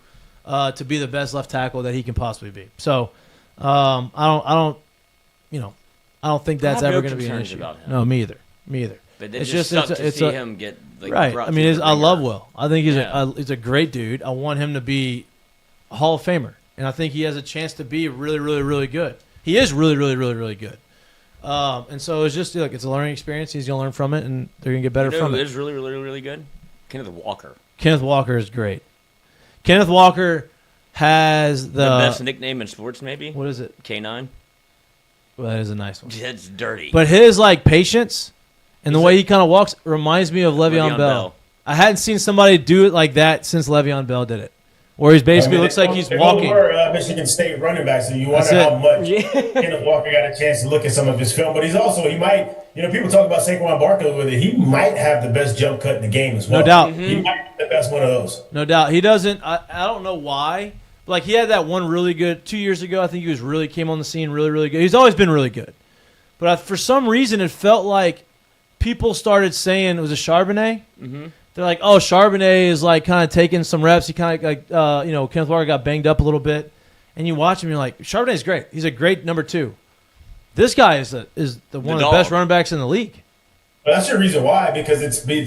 to be the best left tackle that he can possibly be. So. I don't think that's I have ever no going to be an concerns issue. about him. No, me either. But it just sucks to see him get like right. brought I mean, to the I love ringer. Will. I think he's Yeah. he's a great dude. I want him to be a Hall of Famer, and I think he has a chance to be really, really, really good. He is really, really, really, really good. And so it's just like it's a learning experience. He's going to learn from it, and they're going to get better You know from who it. is really, really, really good? Kenneth Walker. Kenneth Walker is great. Kenneth Walker has The best nickname in sports, maybe? what is it? K9. Well, that is a nice one. That's dirty. But his like patience and the way he kind of walks reminds me of Le'Veon Bell. I hadn't seen somebody do it like that since Le'Veon Bell did it, where he basically looks like he's They walking. both were Michigan State running backs, so you wonder That's it. how much Kenneth Walker got a chance to look at some of his film. But he's also, he might, people talk about Saquon Barkley with it. He might have the best jump cut in the game as well. No doubt. He might be the best one of those. No doubt. He doesn't. I don't know why. Like he had that one really good 2 years ago. I think he came on the scene really, really good. He's always been really good. But for some reason, it felt like people started saying it was a Charbonnet. Mm-hmm. They're like, oh, Charbonnet is like kind of taking some reps. He kind of like, Kenneth Walker got banged up a little bit. And you watch him, you're like, Charbonnet's great. He's a great number 2. This guy is one of the dog. best running backs in the league. But that's the reason why, because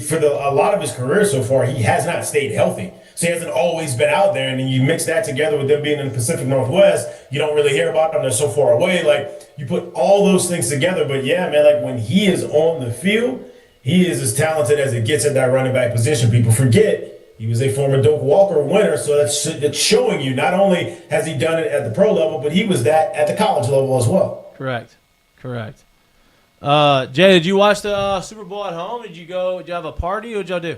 for a lot of his career so far, he has not stayed healthy. So he hasn't always been out there. And then you mix that together with them being in the Pacific Northwest, you don't really hear about them. They're so far away. Like, you put all those things together. But yeah, man, like when he is on the field, he is as talented as it gets at that running back position. People forget he was a former Doak Walker winner. So that's showing you not only has he done it at the pro level, but he was that at the college level as well. Correct. Jay, did you watch the Super Bowl at home? Did you have a party? What did y'all do?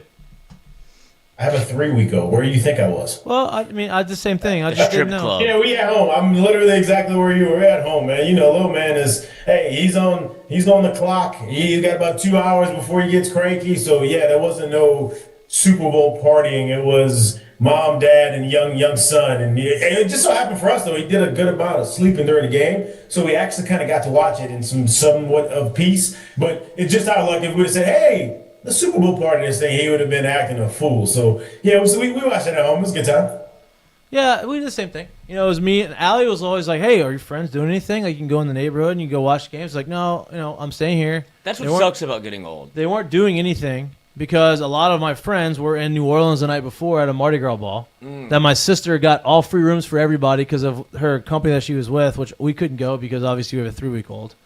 I have a 3-week-old. Where do you think I was? Well, I mean, I did the same thing. I just didn't know. Club. Yeah, we at home. I'm literally exactly where you were at home, man. You know, little man he's on the clock. He's got about 2 hours before he gets cranky. So yeah, there wasn't no Super Bowl partying. It was mom, dad, and young son. And it just so happened for us, though, he did a good amount of sleeping during the game. So we actually kind of got to watch it in somewhat of peace. But it's just our luck. If we would have said, hey, the Super Bowl party this thing, he would have been acting a fool. So, yeah, we watched it at home. It was a good time. Yeah, we did the same thing. You know, it was me and Allie was always like, hey, are your friends doing anything? Like, you can go in the neighborhood and you can go watch games. Like, no, I'm staying here. That's what sucks about getting old. They weren't doing anything because a lot of my friends were in New Orleans the night before at a Mardi Gras ball. That my sister got all free rooms for everybody because of her company that she was with, which we couldn't go because obviously we have a 3-week-old.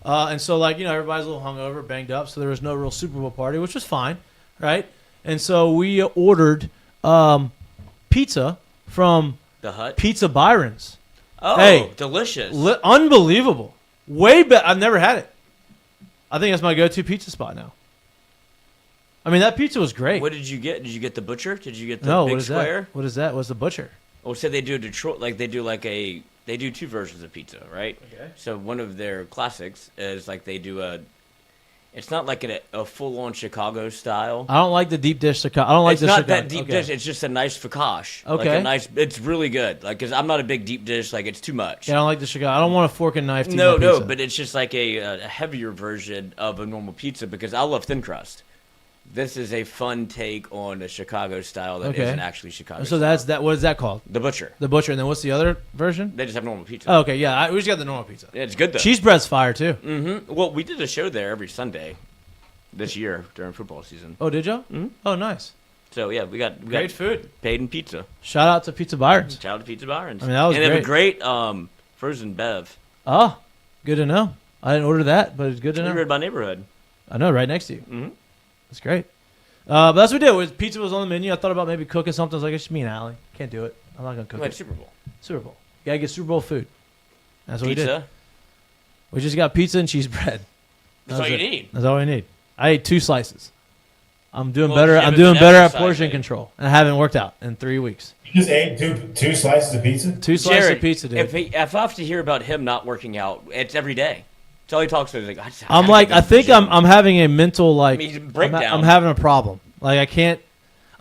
And so, like, everybody's a little hungover, banged up, so there was no real Super Bowl party, which was fine, right? And so we ordered pizza from The Hut? Pizza Byron's. Oh, hey, delicious. Unbelievable. Way better. I've never had it. I think that's my go-to pizza spot now. I mean, that pizza was great. What did you get? Did you get the butcher? Did you get the no, big what is square? That? What is that? What's the butcher? Well, say they do Detroit, they do two versions of pizza, right? Okay. So one of their classics is like they do it's not like a full-on Chicago style. I don't like the deep dish Chicago. I don't like it's the not Chicago. that deep dish. It's just a nice focaccia. Okay. Like it's really good. Like, cause I'm not a big deep dish. Like, it's too much. Yeah, I don't like the Chicago. I don't want a fork and knife to eat No, my pizza. but it's just like a heavier version of a normal pizza because I love thin crust. This is a fun take on a Chicago style that isn't actually Chicago. So style. that's that. What is that called? The butcher. The butcher. And then what's the other version? They just have normal pizza. Oh, okay, yeah. We just got the normal pizza. Yeah, it's good though. Cheese bread's fire too. Mm-hmm. Well, we did a show there every Sunday this year during football season. Oh, did y'all? Mm-hmm. Oh, nice. So yeah, we got Great food. Paid in pizza. Shout out to Pizza Byron's. Shout out to Pizza Byron's. I mean, that was and they have a great. great frozen bev. Oh, good to know. I didn't order that, but it's good to know. Neighborhood by neighborhood. I know, right next to you. Mm-hmm. That's great. But that's what we did. Pizza was on the menu. I thought about maybe cooking something. I was like, it's just me and Allie. Can't do it. I'm not gonna cook Wait, it. Super Bowl. Super Bowl. You gotta get Super Bowl food. That's what we did. Pizza. We just got pizza and cheese bread. That's all you need. That's all we need. I ate 2 slices. I'm doing Well, better. you I'm haven't doing been better at exercising. portion control. And I haven't worked out in 3 weeks. You just ate two slices of pizza? 2 slices Jared, of pizza, dude. if I have to hear about him not working out, it's every day. That's all he talks about. He's like, I'm like, I think I'm having a mental like breakdown. I'm having a problem. Like I can't.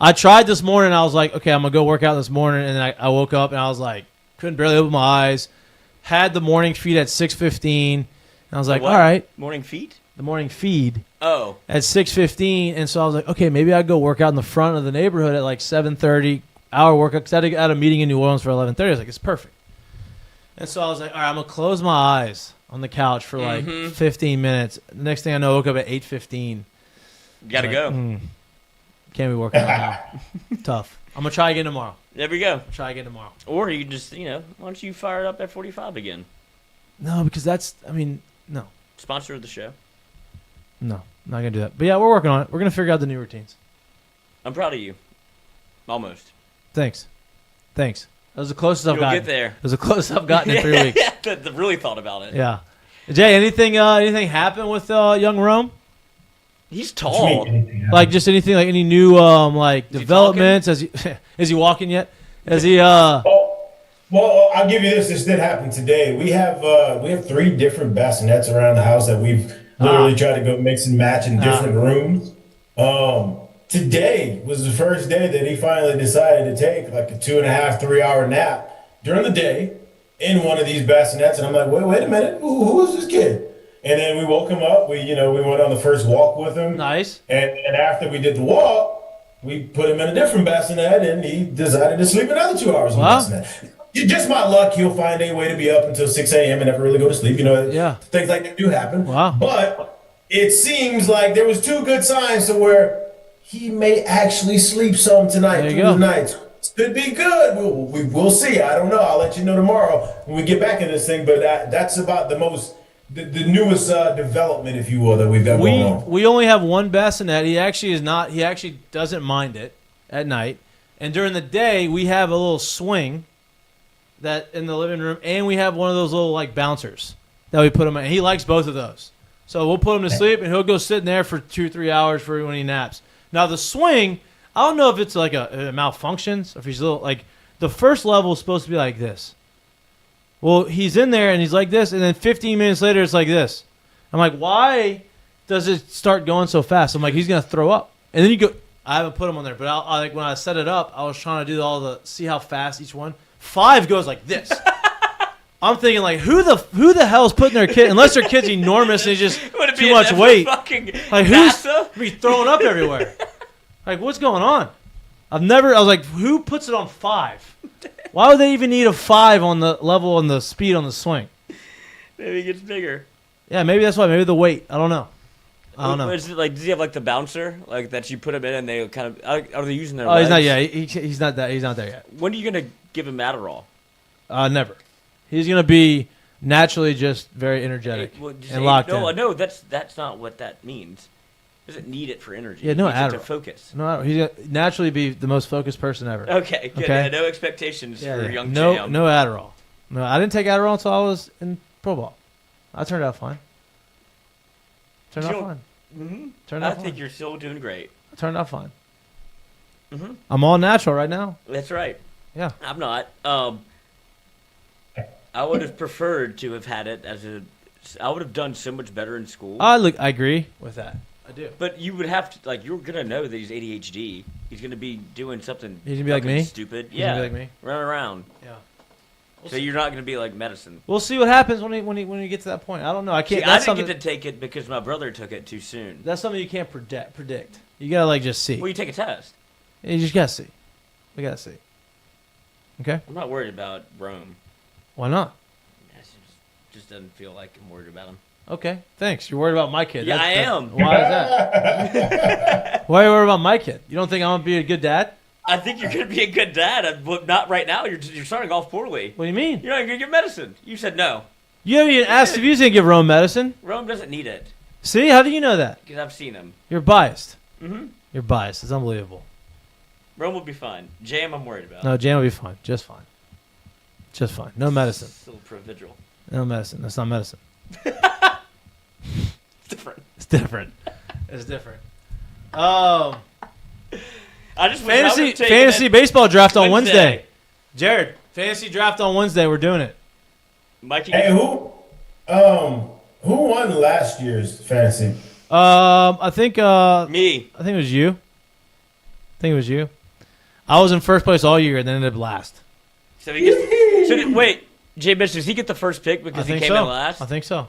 I tried this morning. I was like, okay, I'm gonna go work out this morning, and then I woke up and I was like, couldn't barely open my eyes. Had the morning feed at 6:15, and I was like, What? all right, Morning feet? the morning feed Oh. at 6:15, and so I was like, okay, maybe I'd go work out in the front of the neighborhood at like 7:30, hour workout. Because I had a meeting in New Orleans for 11:30. I was like, it's perfect. And so I was like, all right, I'm gonna close my eyes on the couch for like 15 minutes. The next thing I know, I woke up at 8:15. Gotta go. Can't be working out now. Tough. I'm gonna try again tomorrow. There we go. Try again tomorrow. Or you can just, why don't you fire it up at 45 again? No, because no, Sponsor of the show. not gonna do that. But yeah, we're working on it. We're gonna figure out the new routines. I'm proud of you. Almost. Thanks. That was the closest I've You'll gotten. get there. It was the closest I've gotten in 3 weeks. That really thought about it. Yeah. Jay, anything happen with young Rome? He's tall. Like just anything, like any new Is he developments? Is he walking yet? Is he Well, I'll give you this. This did happen today. We have 3 different bassinets around the house that we've literally tried to go mix and match in different rooms. Today was the first day that he finally decided to take like a 2.5, 3 hour nap during the day in one of these bassinets. And I'm like, wait a minute. Who is this kid? And then we woke him up. We went on the first walk with him. nice? And after we did the walk, we put him in a different bassinet, and he decided to sleep another 2 hours in the Wow. bassinet. Just my luck, he'll find a way to be up until 6 a.m. and never really go to sleep. Yeah. Things like that do happen. Wow. But it seems like there was two good signs to where he may actually sleep some tonight There you through go. the night. Could be good. We'll see. I don't know. I'll let you know tomorrow when we get back in this thing. But that's about the newest development, if you will, that we've got going on. We only have one bassinet. He actually doesn't mind it at night. And during the day, we have a little swing that in the living room, and we have one of those little like bouncers that we put him in. He likes both of those. So we'll put him to sleep, and he'll go sit in there for 2-3 hours for when he naps. Now the swing, I don't know if it's like a malfunctions, or if he's a little like the first level is supposed to be like this. Well, he's in there and he's like this, and then 15 minutes later it's like this. I'm like, why does it start going so fast? I'm like, he's gonna throw up, and then you go. I haven't put him on there, but I like when I set it up, I was trying to do see how fast each one. 5 goes like this. I'm thinking like, who the hell's putting their kid? Unless their kid's enormous and he's just too much weight. Like who's be throwing up everywhere? Like what's going on? I was like, who puts it on 5? Why would they even need a 5 on the level on the speed on the swing? Maybe it gets bigger. Yeah, maybe that's why. Maybe the weight. I don't know. Is it like, does he have like the bouncer like that you put him in and they kind of are they using their? Oh, legs? he's not yet. He's not that. He's not there yet. When are you gonna give him Adderall? Never. He's gonna be naturally just very energetic and locked in. No, that's not what that means. Doesn't need it for energy. Yeah, no He needs it Adderall. to focus. No, he's gonna naturally be the most focused person ever. Okay, good. Okay. Yeah, no expectations for young no, Jam. no Adderall. No, I didn't take Adderall until I was in pro ball. I turned out fine. Turned out fine. Mm-hmm. Turned out I fine. think you're still doing great. I turned out fine. Mm-hmm. I'm all natural right now. That's right. Yeah. I'm not. I would have preferred to have had it I would have done so much better in school. I agree with that. I do. But you would have to, like, you're gonna know that he's ADHD. He's gonna be doing something. He's gonna be like me? Stupid. He's yeah. gonna be like me? Running around. Yeah. So you're not gonna be like medicine. We'll see what happens when he gets to that point. I don't know. I can't. See, I didn't get to take it because my brother took it too soon. That's something you can't predict. You gotta like just see. Well, you take a test. You just gotta see. We gotta see. Okay. I'm not worried about Rome. Why not? It just doesn't feel like I'm worried about him. Okay. Thanks. You're worried about my kid. Yeah, I am. Why is that? Why are you worried about my kid? You don't think I'm gonna be a good dad? I think you're gonna be a good dad. But not right now. You're starting off poorly. What do you mean? You're not gonna get medicine. You said no. You haven't even asked if he's gonna give Rome medicine. Rome doesn't need it See? How do you know that? because I've seen him. You're biased. Mm-hmm. You're biased. It's unbelievable. Rome will be fine. Jam, I'm worried about. No, Jan will be fine. Just fine. Just fine. No medicine. It's a little provisional. No medicine. That's not medicine. It's different. It's different. It's different. I just wish I would've taken Fantasy it baseball draft on Wednesday. Jared, fantasy draft on Wednesday. We're doing it. Mikey, Hey, who won last year's fantasy? I think me. I think it was you. I was in first place all year and then ended up last. So he gets. Wait, Jay Mitch, does he get the first pick because he came in last? I think so.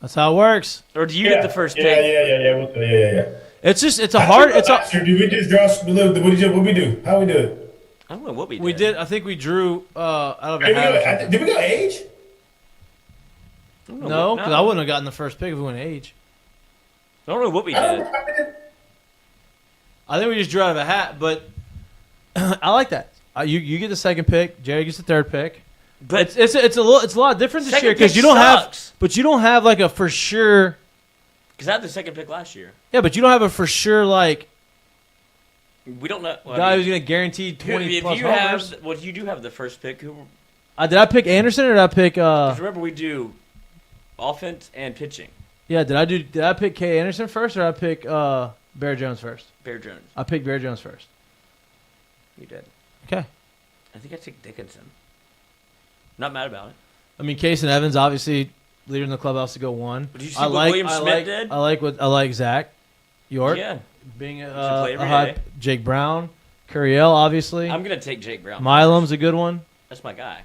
That's how it works. Or do you get the first pick? Yeah. It's a hard. Last year, did we just draw? What we do? How we do it? I don't know what we did. We did. I think we drew out of a Did hat. we go age? No, because I wouldn't have gotten the first pick if we went age. I don't know what we I don't did. know how we did. I think we just drew out of a hat, but I like that. You get the second pick. Jerry gets the third pick. But It's a lot different this second year because pick you don't sucks. but you don't have like a for sure. Because I had the second pick last year. Yeah, but you don't have a for sure like We don't know. Well, guy who's gonna guarantee 20 plus homers. You do have the first pick. Who? Did I pick Anderson or did I pick? 'Cause remember, we do offense and pitching. Yeah, did I pick K Anderson first or did I pick Bear Jones first? Bear Jones. I picked Bear Jones first. You did. Okay. I think I took Dickinson. Not mad about it. I mean, Case and Evans obviously leader in the clubhouse to go one. But did you see what William Smith did? I like Zach Yorke. Yeah. Being play a every high, day. Jake Brown, Curiel, obviously. I'm gonna take Jake Brown. Milam's a good one. That's my guy.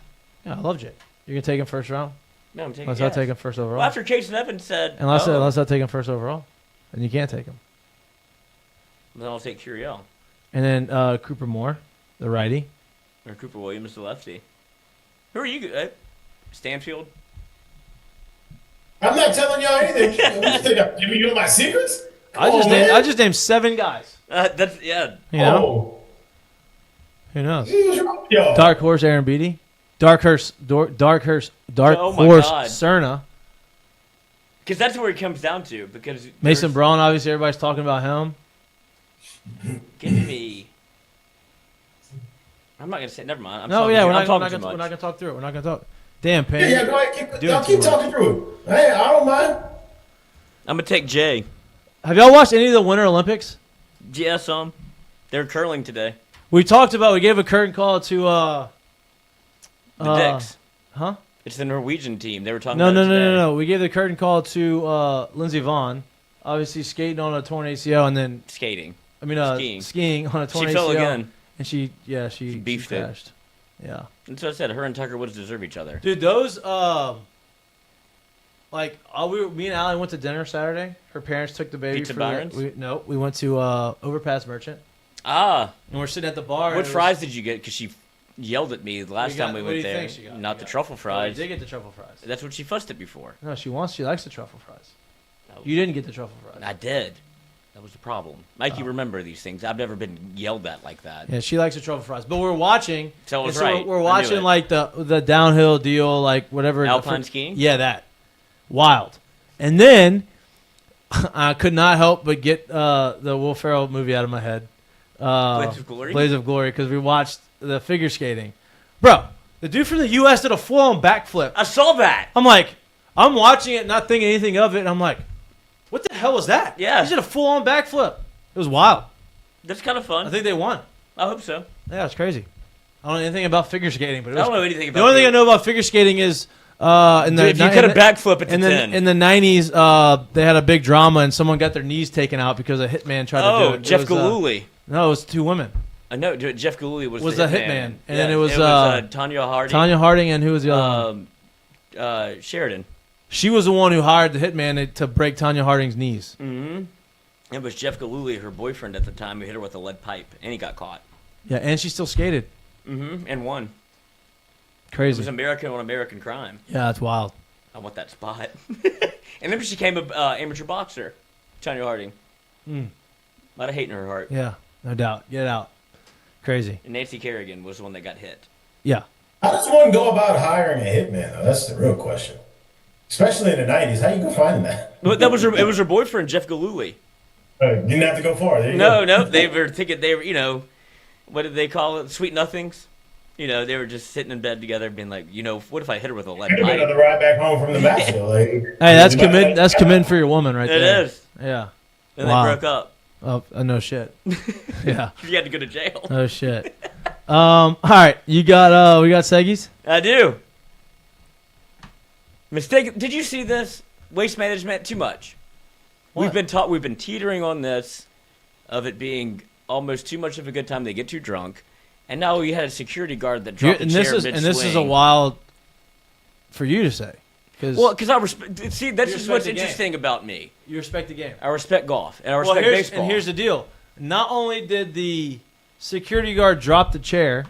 Yeah, I love Jake. You're gonna take him first round. No, I'm taking. Unless yes. I take him first overall. Well, after Case and Evans said, unless I take him first overall, and you can't take him. then I'll take Curiel And then Cooper Moore, the righty. or Cooper Williams, the lefty. Who are you? Stanfield. I'm not telling y'all anything. What you think? I'm giving you my secrets? I just named 7 guys. That's yeah. You know? Oh. Who knows? What's wrong with y'all? Dark Horse Aaron Beatty. Dark Horse Oh my Horse God. Cerna. Because that's where it comes down to. Because Mason Braun, obviously everybody's talking about him. Give me. I'm not gonna say. Never mind. I'm No, talking, yeah, I'm talking too we're not much. gonna talk through it. We're not gonna talk. Damn, Yeah, Payne. yeah, go ahead. Doing Keep too talking through it. Hey, I don't mind. I'm gonna take Jay. Have y'all watched any of the Winter Olympics? Yeah, some. They're curling today. We talked about. We gave a curtain call to. The Dicks. Huh? It's the Norwegian team. They were talking No, about no, it no, today. no, no. We gave the curtain call to Lindsey Vonn. Obviously skating on a torn ACL, and then Skating. skiing on a torn She ACL. fell again. And she beefed it. crashed. Yeah. That's what I said. Her and Tucker Woods deserve each other. Dude, those me and Allie went to dinner Saturday. Her parents took the baby Pizza for Byron's? we went to Overpass Merchant, Ah. and we're sitting at the bar. What fries did you get? Because she yelled at me the last time we what do went you there. think she got? Not the truffle I fries. did get the truffle fries. That's what she fussed at me for. No, she likes the truffle fries. No. You didn't get the truffle fries. I did. That was the problem. Mikey, remember these things. I've never been yelled at like that. Yeah, she likes the truffle fries. But we're watching. So it was and right. We're I knew watching it. like the downhill deal, like whatever. Alpine skiing? Yeah, that. Wild. And then I could not help but get the Will Ferrell movie out of my head. Blaze of Glory? Blaze of Glory, because we watched the figure skating. Bro, the dude from the U.S. did a full-on backflip. I saw that. I'm like, I'm watching it, not thinking anything of it, and I'm like, what the hell was that? Yeah. He did a full-on backflip. It was wild. That's kind of fun. I think they won. I hope so. Yeah, it's crazy. I don't know anything about figure skating, but it I was, don't know anything about the only thing it. I know about figure skating is in the If you could have backflip, it's a 10. in the 90s, they had a big drama and someone got their knees taken out because a hitman tried to do it. Jeff It was, Gillooly. no, it was 2 women. I know Jeff Gillooly was Was the the hitman. hitman. And Yeah, then it was, Tanya Harding. Tanya Harding, and who was the other one? Sheridan. She was the one who hired the hitman to break Tanya Harding's knees. Mm-hmm. It was Jeff Gillooly, her boyfriend at the time, who hit her with a lead pipe, and he got caught. Yeah, and she still skated. Mm-hmm. And won. It Crazy. was American on American crime. Yeah, that's wild. I want that spot. And then she became an amateur boxer, Tanya Harding. Mm. A lot of hate in her heart. Yeah, no doubt. Get out. Crazy. And Nancy Kerrigan was the one that got hit. Yeah. How does one go about hiring a hitman, though? That's the real question. Especially in the 90s. How you go find that? But that was her. It was her boyfriend, Jeff Gillooly. You didn't have to go far. There you No, go. no, they were thinking they were, what did they call it? Sweet nothings. They were just sitting in bed together, being like, what if I hit her with a lead Could have been on pipe? the ride back home from the Nashville. Like, Hey, that's commit. That's commit for your woman right It there. is. Yeah. And Wow. they broke up. Oh, no shit. Yeah. You had to go to jail. No shit. All right. We got Seggies? I do. Mistake. Did you see this? Waste management, too much. What? We've been teetering on this, of it being almost too much of a good time. They get too drunk, and now we had a security guard that dropped a And chair this is mid-swing. a wild for you to say. Because I respect. See, that's You just respect what's the game. interesting about me. You respect the game. I respect golf and I respect baseball. And here's the deal. Not only did the security guard drop the chair,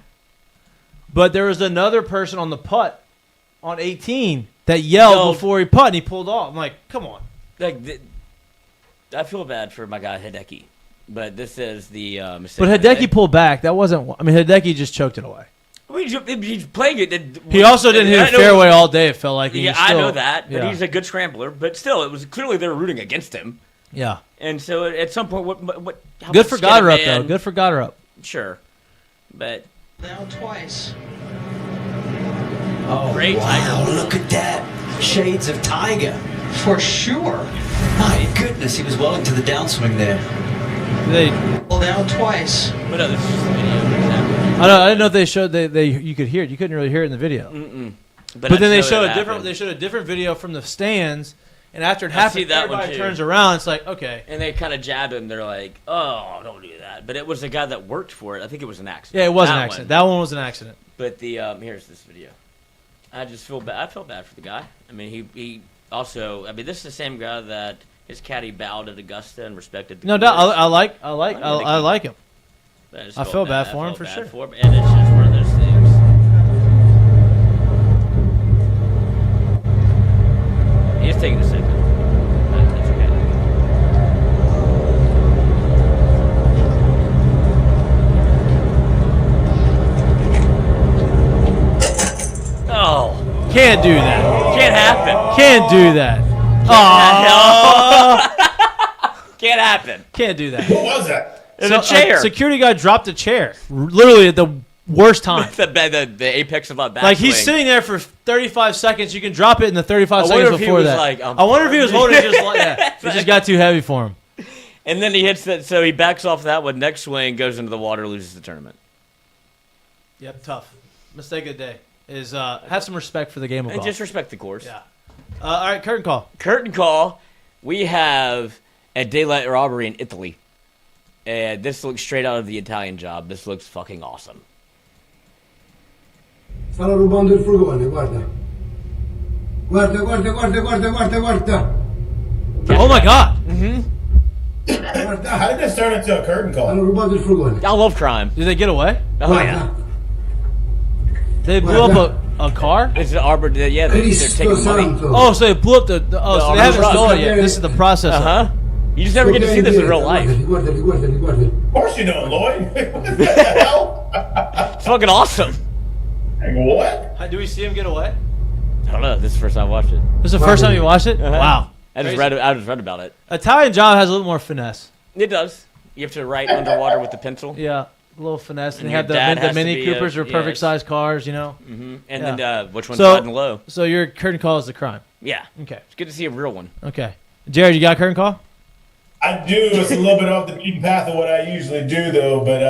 but there was another person on the putt on 18 that yelled before he putt, and he pulled off. I'm like, come on. I feel bad for my guy Hideki, but this is the mistake. But of the day. Hideki pulled back. That wasn't. I mean, Hideki just choked it away. I mean, he's playing it. He also didn't hit I a know- fairway all day. It felt like. Yeah, I know that, but yeah. he's a good scrambler. But still, it was clearly they were rooting against him. Yeah. And so at some point, what? How Good much for skin a Goddard man- though. Good for Goddard. Sure, but Down twice. Oh, Great wow, Tiger. look at that. Shades of Tiger. For sure. My goodness, he was well into the downswing there. They. Well, down twice. but no, this is just a video. I didn't know if they showed. They you could hear it. You couldn't really hear it in the video. But I then they just know showed that a different. happened. They showed a different video from the stands, and after it I happened, see that one everybody too. turns around. It's like, okay, And they kind of jabbed him. They're like, "Oh, don't do that." But it was the guy that worked for it. I think it was an accident. yeah, it was an That accident. one. That one was an accident. But the here's this video. I just feel bad. I felt bad for the guy. I mean, he also. I mean, this is the same guy that his caddy bowed at Augusta and respected. The No doubt. course. I like him. just I felt feel bad for him, I felt for bad sure. for him, and it's just one of those things. It's taking a second. That's okay. Oh, Can't do that. can't happen. Can't do that. Oh, Can't happen. can't do that. What was that? It's a chair. Security guy dropped a chair, literally at the worst time. the apex of my backswing. Like he's sitting there for 35 seconds. You can drop it in the 35 I wonder seconds if he before was that. like, I wonder if he was holding it just like that. It just got too heavy for him. And then he hits that, so he backs off that one. Next swing goes into the water, loses the tournament. Yep, tough. Mistake of the day is have some respect for the game of And golf. just respect the course. Yeah. All right, curtain call. Curtain call. We have a daylight robbery in Italy. And this looks straight out of the Italian Job. This looks fucking awesome. Stanno rubando il furgone, guarda. Guarda, guarda, guarda, guarda, guarda, guarda. Oh my God! Guarda. How did this turn into a curtain call? Stanno rubando il furgone. I love crime. Did they get away? Oh, yeah. Guarda. They blew up a car? It's an arbor. Yeah, they're taking money. Santo. Oh, so they blew up the so they haven't truck. stolen it yet. This is the process. of it. Uh-huh. You just never get to see this in real life. Guardali, guardali, guardali. Of course you don't, Lloyd. What the hell? It's fucking awesome. Like, what? Do we see him get away? I don't know. This is the first time I watched it. This is the first time you watched it? Uh-huh. Wow. I just Crazy. read about it. Italian Job has a little more finesse. It does. You have to write underwater with the pencil. Yeah, a little finesse. And And they have your dad the has to Mini be Coopers a- are perfect yes. sized cars, you know? And Yeah. then which one's So- high and low? So your curtain call is the crime. Yeah. Okay. It's good to see a real one. Okay. Jared, you got a curtain call? I do. It's a little bit off the beaten path of what I usually do, though. But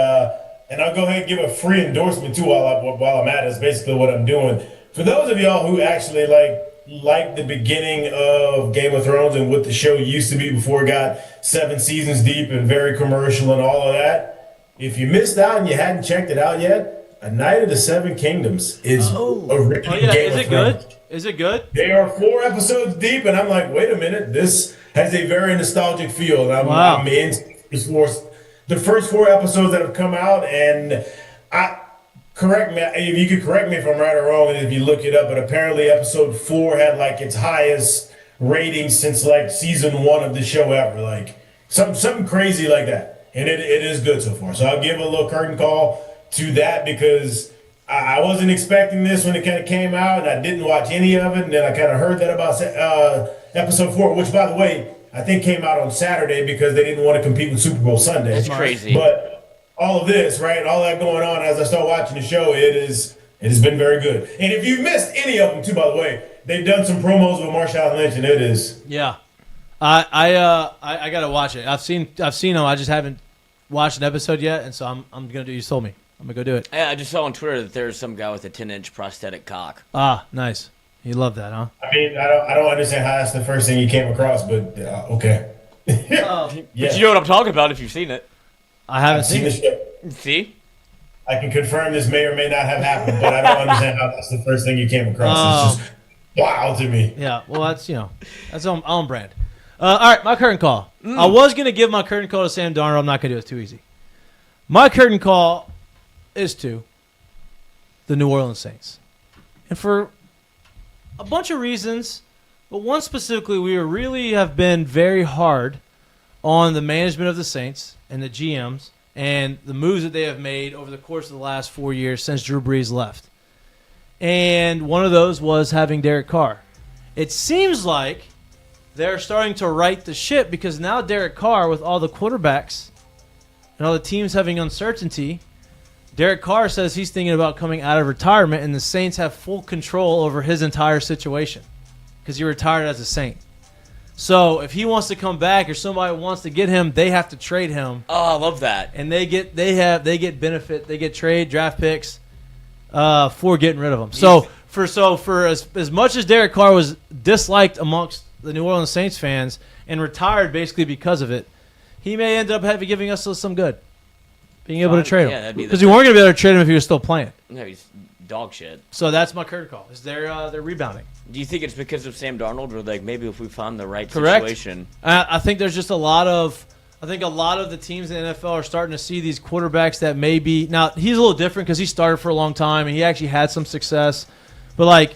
and I'll go ahead and give a free endorsement too while I'm at it. Is basically what I'm doing. For those of y'all who actually like the beginning of Game of Thrones and what the show used to be before it got 7 seasons deep and very commercial and all of that, if you missed out and you hadn't checked it out yet, A Night of the Seven Kingdoms is original Game Is of it Thrones. good? Is it good? They are 4 episodes deep, and I'm like, wait a minute, this has a very nostalgic feel. And Wow. I'm in the first 4 episodes that have come out, and correct me if you could correct me if I'm right or wrong, and if you look it up. But apparently, episode 4 had like its highest rating since like season 1 of the show ever, like something crazy like that. And it is good so far. So I'll give a little curtain call to that because I wasn't expecting this when it kind of came out, and I didn't watch any of it. And then I kind of heard that about episode 4, which, by the way, I think came out on Saturday because they didn't want to compete with Super Bowl Sunday. That's crazy. But all of this, right, all that going on as I start watching the show, it has been very good. And if you've missed any of them, too, by the way, they've done some promos with Marshawn Lynch, and it is. Yeah. I gotta watch it. I've seen them. I just haven't watched an episode yet, and so I'm gonna do. You told me. I'm gonna go do it. Yeah, I just saw on Twitter that there's some guy with a 10-inch prosthetic cock. Ah, nice. You love that, huh? I mean, I don't understand how that's the first thing you came across, but okay. But you know what I'm talking about if you've seen it. I haven't I've seen seen the it. show. See? I can confirm this may or may not have happened, but I don't understand how that's the first thing you came across. It's just wow to me. Yeah. Well, that's on brand. All right, my curtain call. I was gonna give my curtain call to Sam Darnold. I'm not gonna do it. It's too easy. My curtain call is to the New Orleans Saints, and for a bunch of reasons, but one specifically, we really have been very hard on the management of the Saints and the GMs and the moves that they have made over the course of the last 4 years since Drew Brees left. And one of those was having Derek Carr. It seems like they're starting to right the ship because now Derek Carr, with all the quarterbacks and all the teams having uncertainty, Derek Carr says he's thinking about coming out of retirement, and the Saints have full control over his entire situation because he retired as a Saint. So if he wants to come back or somebody wants to get him, they have to trade him, Oh, I love that. and they get benefit, they get trade draft picks for getting rid of him. So for as much as Derek Carr was disliked amongst the New Orleans Saints fans and retired basically because of it, he may end up giving us some good. Being able to trade Yeah, him. that'd be the Because we weren't going to be able to trade him if he was still playing. No, he's dog shit. So that's my curtain call. Is they're rebounding. Do you think it's because of Sam Darnold, or like maybe if we find the right Correct. situation? I think there's just a lot of the teams in the NFL are starting to see these quarterbacks that maybe now he's a little different because he started for a long time and he actually had some success, but like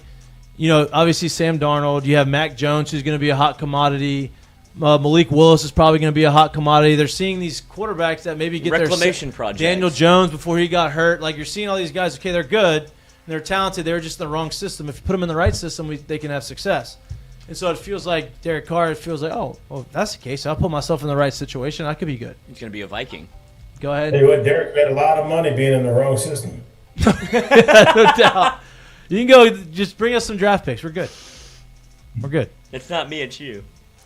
obviously Sam Darnold. You have Mac Jones, who's going to be a hot commodity. Malik Willis is probably going to be a hot commodity. They're seeing these quarterbacks that maybe get reclamation projects. Daniel Jones before he got hurt. Like, you're seeing all these guys. Okay, they're good. And they're talented. They're just in the wrong system. If you put them in the right system, they can have success. And so it feels like Derek Carr. It feels like, oh, well, if that's the case, I'll put myself in the right situation. I could be good. He's going to be a Viking. Go ahead. Hey, what? Derek made a lot of money being in the wrong system. No doubt. You can go. Just bring us some draft picks. We're good. We're good. It's not me. It's you.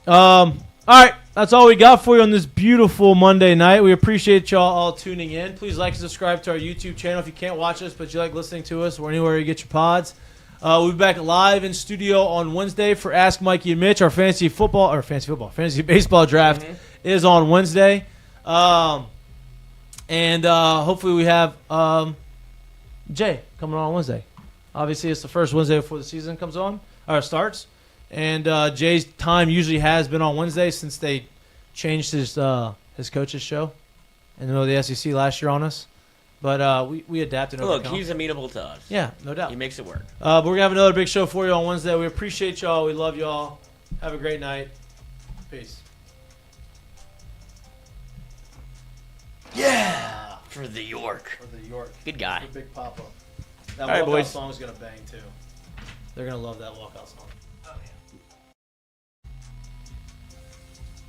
All right, that's all we got for you on this beautiful Monday night. We appreciate y'all all tuning in. Please like and subscribe to our YouTube channel if you can't watch us, but you like listening to us or anywhere you get your pods. We'll be back live in studio on Wednesday for Ask Mikey and Mitch. Our fantasy baseball draft is on Wednesday, and hopefully we have Jay coming on Wednesday. Obviously, it's the first Wednesday before the season comes on or starts. And Jay's time usually has been on Wednesday since they changed his coach's show in the middle of the SEC last year on us. But we adapted. Look, he's amenable to us. Yeah, no doubt. He makes it work. But we're going to have another big show for you on Wednesday. We appreciate y'all. We love y'all. Have a great night. Peace. Yeah! For the Yorke. For the Yorke. Good guy. Big pop-up. That All right, walkout boys. song is going to bang, too. They're going to love that walkout song.